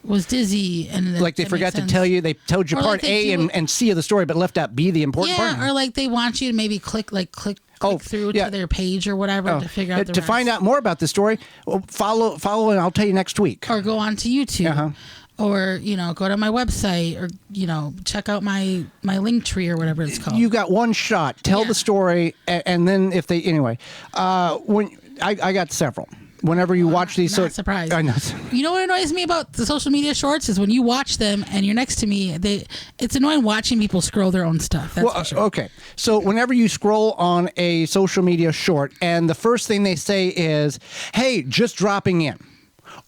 was dizzy, and they forgot to tell you, they told you part A and C of the story but left out B, the important part. Or they want you to maybe click through to their page or whatever to figure out the rest. Find out more about the story, follow and I'll tell you next week, or go on to YouTube. Or, go to my website, or, check out my link tree or whatever it's called. You got one shot. Tell the story. And then if they, when I got several. Whenever you watch these. Not surprised. I know. You know what annoys me about the social media shorts is when you watch them and you're next to me, it's annoying watching people scroll their own stuff. That's for sure. Okay. So whenever you scroll on a social media short and the first thing they say is, hey, just dropping in,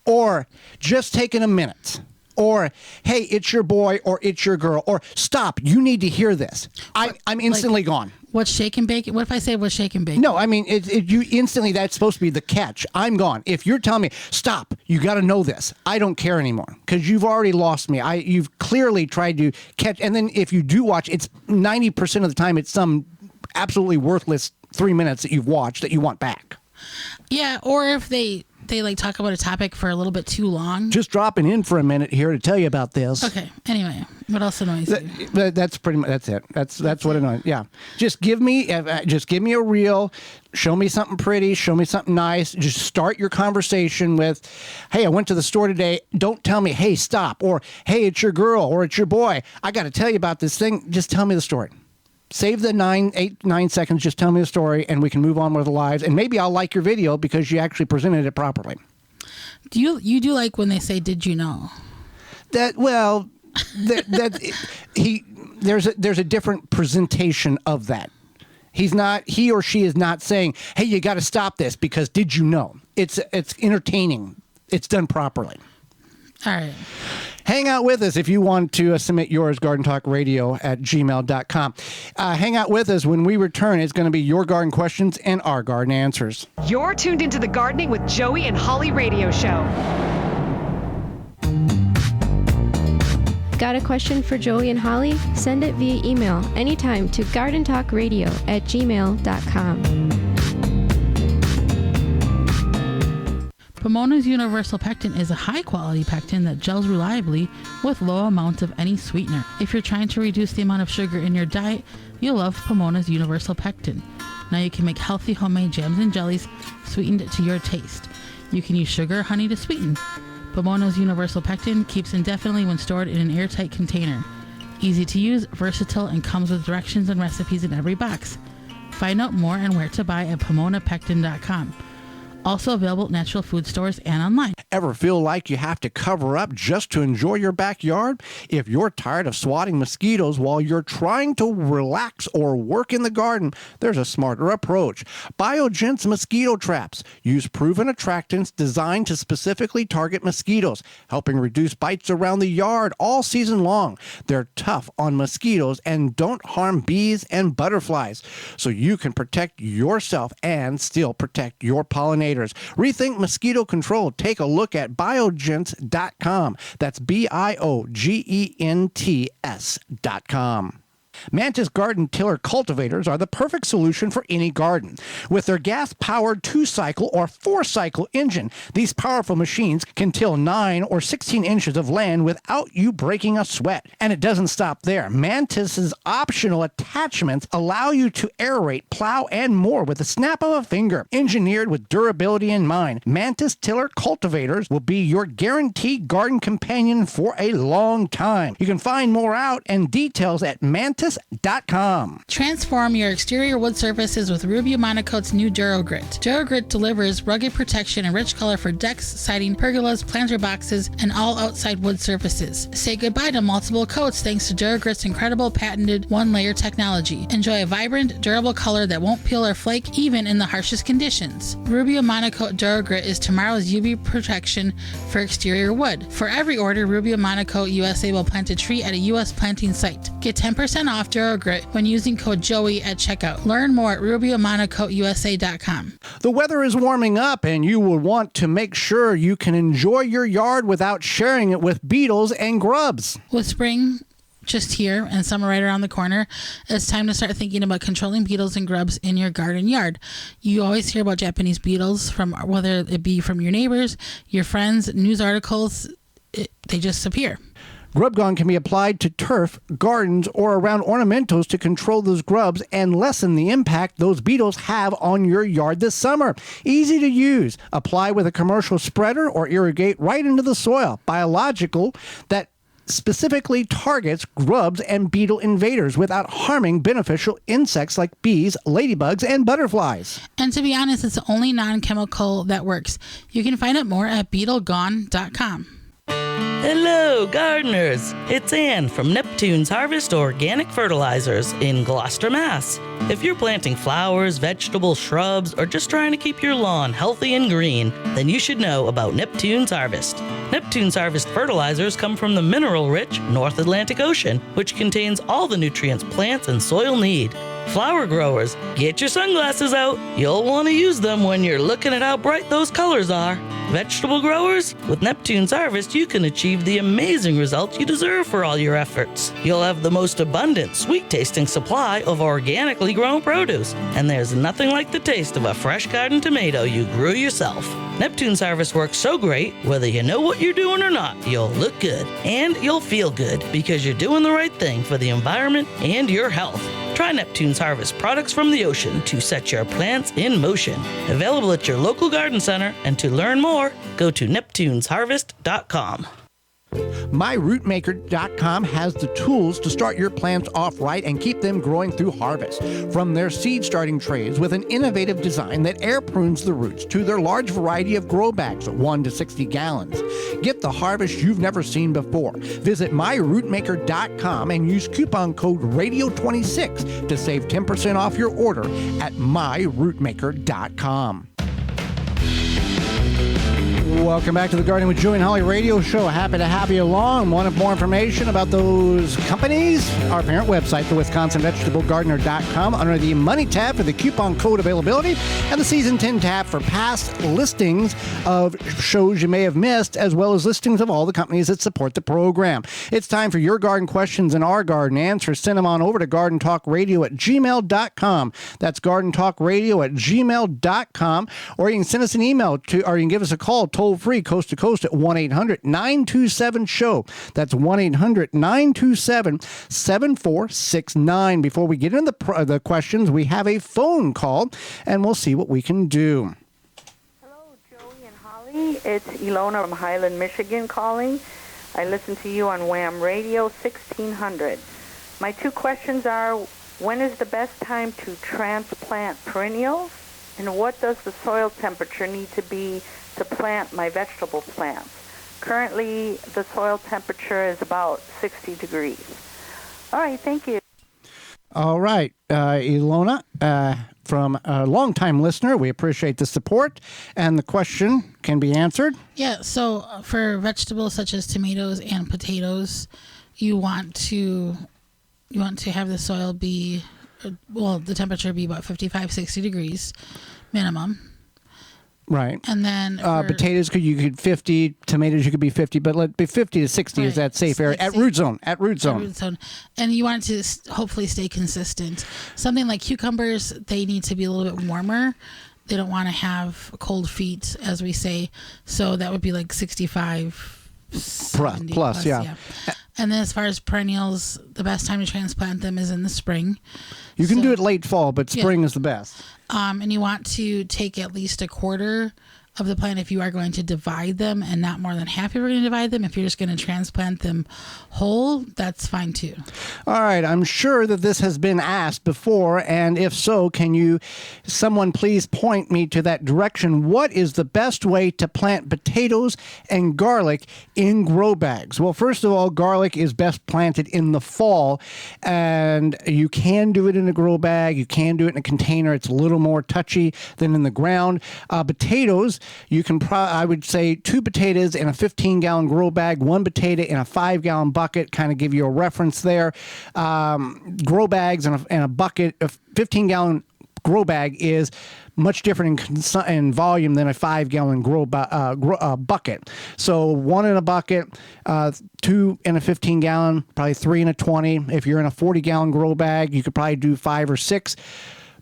or just taking a minute, or, hey, it's your boy, or it's your girl, or stop, you need to hear this. I'm instantly gone. What's shake and bake? What if I say what's shake and bake? No, I mean, you instantly, that's supposed to be the catch. I'm gone. If you're telling me, stop, you got to know this. I don't care anymore because you've already lost me. You've clearly tried to catch. And then if you do watch, it's 90% of the time, it's some absolutely worthless 3 minutes that you've watched that you want back. Yeah, or if they like talk about a topic for a little bit too long. Just dropping in for a minute here to tell you about this. Okay. Anyway, what else annoys you? That's pretty much that's it. That's what annoys. Yeah. Just give me a reel. Show me something pretty. Show me something nice. Just start your conversation with, "Hey, I went to the store today." Don't tell me, "Hey, stop," or "Hey, it's your girl," or "It's your boy. I got to tell you about this thing." Just tell me the story. Save the 9 seconds. Just tell me the story, and we can move on with our lives. And maybe I'll like your video because you actually presented it properly. You do like when they say, "Did you know?" There's a different presentation of that. He or she is not saying, "Hey, you got to stop this because did you know?" It's entertaining. It's done properly. All right. Hang out with us if you want to submit yours, gardentalkradio@gmail.com. Hang out with us. When we return, it's going to be your garden questions and our garden answers. You're tuned into the Gardening with Joey and Holly radio show. Got a question for Joey and Holly? Send it via email anytime to gardentalkradio@gmail.com. Pomona's Universal Pectin is a high-quality pectin that gels reliably with low amounts of any sweetener. If you're trying to reduce the amount of sugar in your diet, you'll love Pomona's Universal Pectin. Now you can make healthy homemade jams and jellies sweetened to your taste. You can use sugar or honey to sweeten. Pomona's Universal Pectin keeps indefinitely when stored in an airtight container. Easy to use, versatile, and comes with directions and recipes in every box. Find out more and where to buy at PomonaPectin.com. Also available at natural food stores and online. Ever feel like you have to cover up just to enjoy your backyard? If you're tired of swatting mosquitoes while you're trying to relax or work in the garden, there's a smarter approach. Biogen's mosquito traps use proven attractants designed to specifically target mosquitoes, helping reduce bites around the yard all season long. They're tough on mosquitoes and don't harm bees and butterflies, so you can protect yourself and still protect your pollinators. Rethink mosquito control. Take a look at biogens.com. That's BIOGENTS.com. Mantis garden tiller cultivators are the perfect solution for any garden. With their gas-powered 2-cycle or 4-cycle engine, these powerful machines can till 9 or 16 inches of land without you breaking a sweat. And it doesn't stop there. Mantis's optional attachments allow you to aerate, plow, and more with the snap of a finger. Engineered with durability in mind, Mantis tiller cultivators will be your guaranteed garden companion for a long time. You can find more out and details at mantis.com. Transform your exterior wood surfaces with Rubio Monocoat's new DuraGrit. DuraGrit delivers rugged protection and rich color for decks, siding, pergolas, planter boxes, and all outside wood surfaces. Say goodbye to multiple coats thanks to DuraGrit's incredible patented one-layer technology. Enjoy a vibrant, durable color that won't peel or flake even in the harshest conditions. Rubio Monocoat DuraGrit is tomorrow's UV protection for exterior wood. For every order, Rubio Monocoat USA will plant a tree at a U.S. planting site. Get 10% off DuraGrit when using code Joey at checkout. Learn more at RubioMonocoatUSA.com. The weather is warming up and you will want to make sure you can enjoy your yard without sharing it with beetles and grubs. With spring just here and summer right around the corner, it's time to start thinking about controlling beetles and grubs in your garden yard. You always hear about Japanese beetles, from whether it be from your neighbors, your friends, news articles, they just appear. Grub Gone can be applied to turf, gardens, or around ornamentals to control those grubs and lessen the impact those beetles have on your yard this summer. Easy to use. Apply with a commercial spreader or irrigate right into the soil. Biological that specifically targets grubs and beetle invaders without harming beneficial insects like bees, ladybugs, and butterflies. And to be honest, it's the only non-chemical that works. You can find out more at beetlegone.com. Hello, gardeners! It's Ann from Neptune's Harvest Organic Fertilizers in Gloucester, Mass. If you're planting flowers, vegetables, shrubs, or just trying to keep your lawn healthy and green, then you should know about Neptune's Harvest. Neptune's Harvest fertilizers come from the mineral-rich North Atlantic Ocean, which contains all the nutrients plants and soil need. Flower growers, get your sunglasses out. You'll want to use them when you're looking at how bright those colors are. Vegetable growers, with Neptune's Harvest, you can achieve the amazing results you deserve for all your efforts. You'll have the most abundant, sweet-tasting supply of organically grown produce, and there's nothing like the taste of a fresh garden tomato you grew yourself. Neptune's Harvest works so great, whether you know what you're doing or not, you'll look good, and you'll feel good, because you're doing the right thing for the environment and your health. Try Neptune's Harvest products from the ocean to set your plants in motion. Available at your local garden center, and to learn more, go to neptunesharvest.com. MyRootmaker.com has the tools to start your plants off right and keep them growing through harvest. From their seed starting trays with an innovative design that air prunes the roots to their large variety of grow bags, 1 to 60 gallons. Get the harvest you've never seen before. Visit MyRootmaker.com and use coupon code RADIO26 to save 10% off your order at MyRootmaker.com. Welcome back to the Garden with Joey and Holly radio show. Happy to have you along. Want more information about those companies? Our parent website, the WisconsinVegetableGardener.com, under the Money tab for the coupon code availability, and the Season 10 tab for past listings of shows you may have missed, as well as listings of all the companies that support the program. It's time for your garden questions and our garden answers. Send them on over to gardentalkradio@gmail.com. That's gardentalkradio@gmail.com. Or you can send us an email to, or you can give us a call toll free, coast to coast, at 1-800-927-SHOW. That's 1-800-927-7469. Before we get into the questions, we have a phone call, and we'll see what we can do. Hello, Joey and Holly. It's Ilona from Highland, Michigan calling. I listen to you on Wham Radio 1600. My two questions are, when is the best time to transplant perennials? And what does the soil temperature need to be to plant my vegetable plants? Currently, the soil temperature is about 60 degrees. All right, thank you. All right, Ilona, from a longtime listener, we appreciate the support, and the question can be answered. Yeah, so for vegetables such as tomatoes and potatoes, you want to have the soil be, well, the temperature be about 55, 60 degrees minimum. Right. And then potatoes, you could 50, tomatoes you could be 50, but let be 50 to 60 is that safe area at root zone. At root zone. And you want it to hopefully stay consistent. Something like cucumbers, they need to be a little bit warmer. They don't want to have cold feet, as we say. So that would be like 65 plus, yeah. And then as far as perennials, the best time to transplant them is in the spring. You can do it late fall, but spring is the best. And you want to take at least a quarter of the plant if you are going to divide them, and not more than half if you're going to divide them. If you're just going to transplant them whole, that's fine too. All right. I'm sure that this has been asked before, and if so, can someone please point me to that direction? What is the best way to plant potatoes and garlic in grow bags? Well, first of all, garlic is best planted in the fall, and you can do it in a grow bag. You can do it in a container. It's a little more touchy than in the ground. Potatoes, you can I would say 2 potatoes in a 15-gallon grow bag, 1 potato in a 5-gallon bucket, kind of give you a reference there. Grow bags and a bucket, a 15-gallon grow bag is much different in volume than a 5-gallon bucket. So 1 in a bucket, 2 in a 15-gallon, probably 3 in a 20. If you're in a 40-gallon grow bag, you could probably do 5 or 6.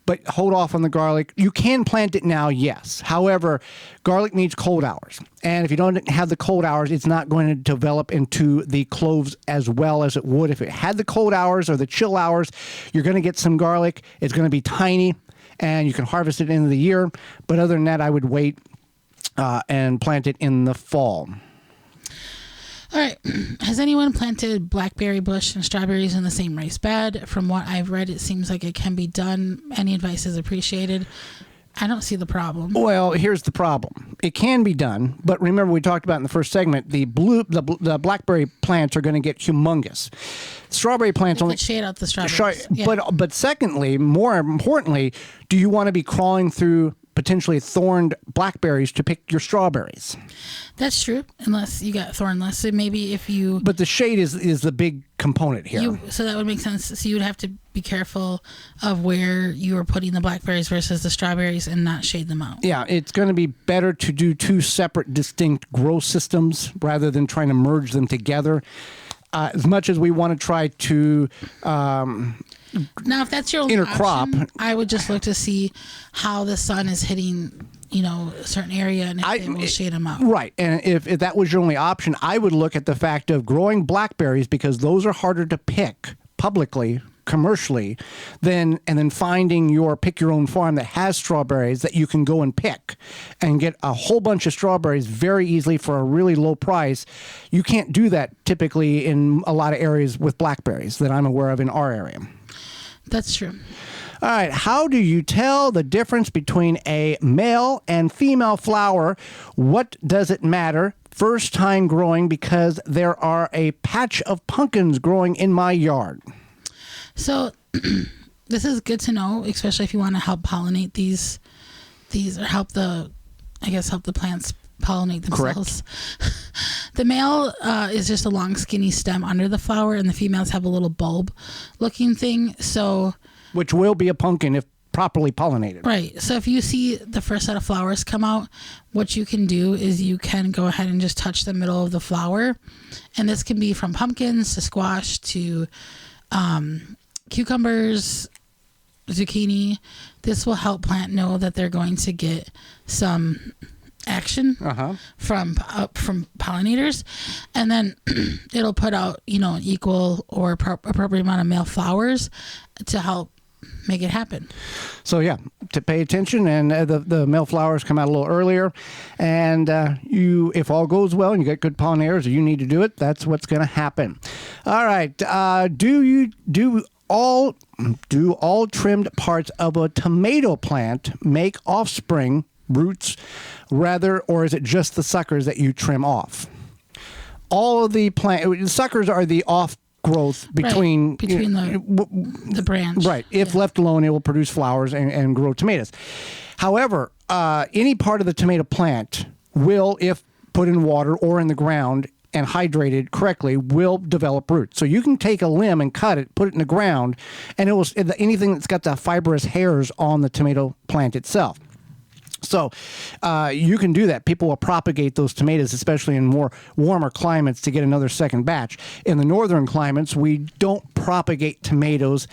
But hold off on the garlic. You can plant it now, yes. However, garlic needs cold hours. And if you don't have the cold hours, it's not going to develop into the cloves as well as it would if it had the cold hours or the chill hours. You're going to get some garlic. It's going to be tiny, and you can harvest it at the end of the year. But other than that, I would wait and plant it in the fall. All right. Has anyone planted blackberry bush and strawberries in the same raised bed? From what I've read, it seems like it can be done. Any advice is appreciated. I don't see the problem. Well, here's the problem. It can be done, but remember we talked about in the first segment, the blackberry plants are going to get humongous. Strawberry plants only shade out the strawberries. But secondly, more importantly, do you want to be crawling through potentially thorned blackberries to pick your strawberries? That's true, unless you got thornless. So maybe if you... But the shade is the big component here. So that would make sense. So you would have to be careful of where you are putting the blackberries versus the strawberries and not shade them out. Yeah, it's going to be better to do two separate, distinct grow systems rather than trying to merge them together. As much as we want to try to now, if that's your only intercrop, option, I would just look to see how the sun is hitting, a certain area, and if they will shade them out. Right. And if that was your only option, I would look at the fact of growing blackberries, because those are harder to pick publicly, commercially, and then finding pick your own farm that has strawberries that you can go and pick and get a whole bunch of strawberries very easily for a really low price. You can't do that typically in a lot of areas with blackberries that I'm aware of in our area. That's true. All right. How do you tell the difference between a male and female flower? What does it matter? First time growing, because there are a patch of pumpkins growing in my yard. So this is good to know, especially if you want to help pollinate these or help the plants pollinate themselves. Correct. The male is just a long skinny stem under the flower, and the females have a little bulb looking thing. So, which will be a pumpkin if properly pollinated. Right. So if you see the first set of flowers come out, what you can do is you can go ahead and just touch the middle of the flower. And this can be from pumpkins to squash to cucumbers, zucchini. This will help plant know that they're going to get some action from pollinators, and then it'll put out an equal or appropriate amount of male flowers to help make it happen. So yeah, to pay attention, and the male flowers come out a little earlier, and if all goes well and you get good pollinators, or you need to do it, that's what's going to happen. All right, do all trimmed parts of a tomato plant make offspring roots, rather, or is it just the suckers that you trim off? All of the suckers are the off growth between the branch. Right. If left alone, it will produce flowers and grow tomatoes. However, any part of the tomato plant will, if put in water or in the ground and hydrated correctly, will develop roots. So you can take a limb and cut it, put it in the ground, and it will anything that's got the fibrous hairs on the tomato plant itself. So you can do that. People will propagate those tomatoes, especially in more warmer climates, to get another second batch. In the northern climates, we don't propagate tomatoes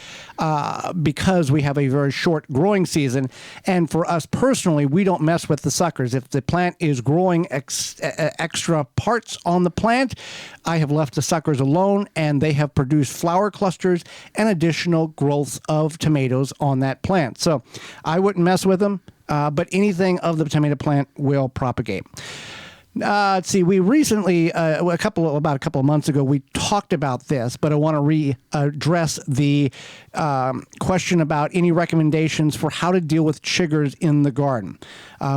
because we have a very short growing season. And for us personally, we don't mess with the suckers. If the plant is growing extra parts on the plant, I have left the suckers alone, and they have produced flower clusters and additional growth of tomatoes on that plant. So I wouldn't mess with them. But anything of the tomato plant will propagate. Let's see. We recently, about a couple of months ago, we talked about this, but I want to readdress the question about any recommendations for how to deal with chiggers in the garden.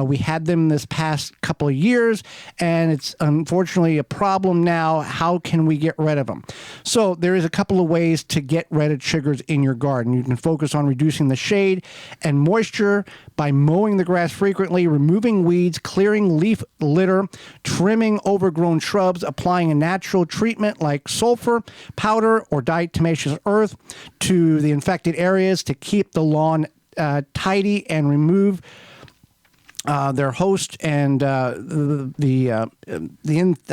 We had them this past couple of years, and it's unfortunately a problem now. How can we get rid of them? So there is a couple of ways to get rid of chiggers in your garden. You can focus on reducing the shade and moisture by mowing the grass frequently, removing weeds, clearing leaf litter, trimming overgrown shrubs, applying a natural treatment like sulfur powder or diatomaceous earth to the infected areas to keep the lawn tidy and remove their host and I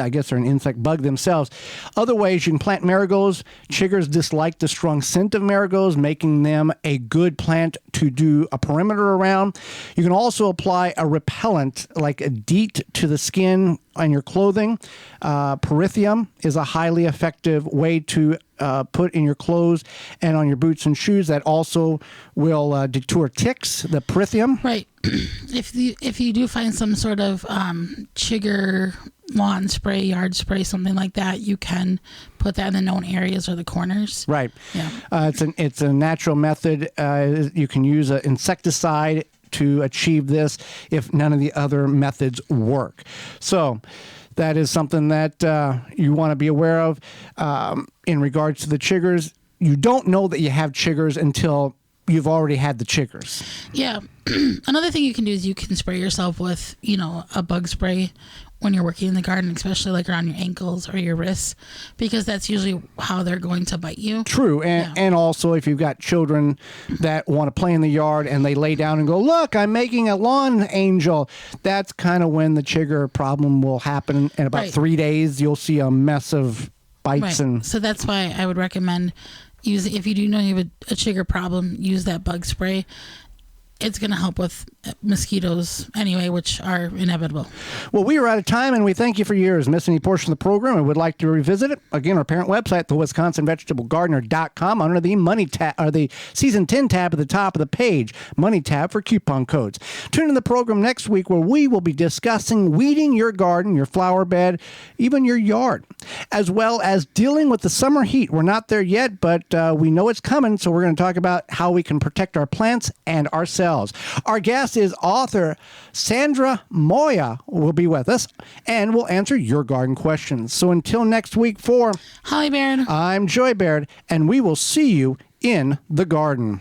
guess they're an insect bug themselves. Other ways, you can plant marigolds. Chiggers dislike the strong scent of marigolds, making them a good plant to do a perimeter around. You can also apply a repellent like a DEET to the skin on your clothing. Perennial is a highly effective way to put in your clothes and on your boots and shoes. That also will deter ticks, the perennial. Right. If you do find some sort of chigger lawn spray, yard spray, something like that, you can put that in the known areas or the corners. Right. Yeah. It's a natural method. You can use an insecticide to achieve this if none of the other methods work. So that is something that you want to be aware of. In regards to the chiggers, you don't know that you have chiggers until you've already had the chiggers. Yeah. Another thing you can do is you can spray yourself with, a bug spray when you're working in the garden, especially like around your ankles or your wrists, because that's usually how they're going to bite you. True. And also if you've got children that want to play in the yard and they lay down and go, look, I'm making a lawn angel, that's kind of when the chigger problem will happen. In about 3 days, you'll see a mess of bites. And so that's why I would recommend using, if you do know you have a chigger problem, use that bug spray. It's going to help with mosquitoes anyway, which are inevitable. Well, we are out of time, and we thank you for your ears. Miss any portion of the program and would like to revisit it? Again, our parent website, thewisconsinvegetablegardener.com, under the Money tab, or the Season 10 tab at the top of the page, Money tab for coupon codes. Tune in the program next week where we will be discussing weeding your garden, your flower bed, even your yard, as well as dealing with the summer heat. We're not there yet, but we know it's coming, so we're going to talk about how we can protect our plants and ourselves. Our guest is author Sandra Moya will be with us and will answer your garden questions. So until next week, for Holly Baird, I'm Joy Baird, and we will see you in the garden.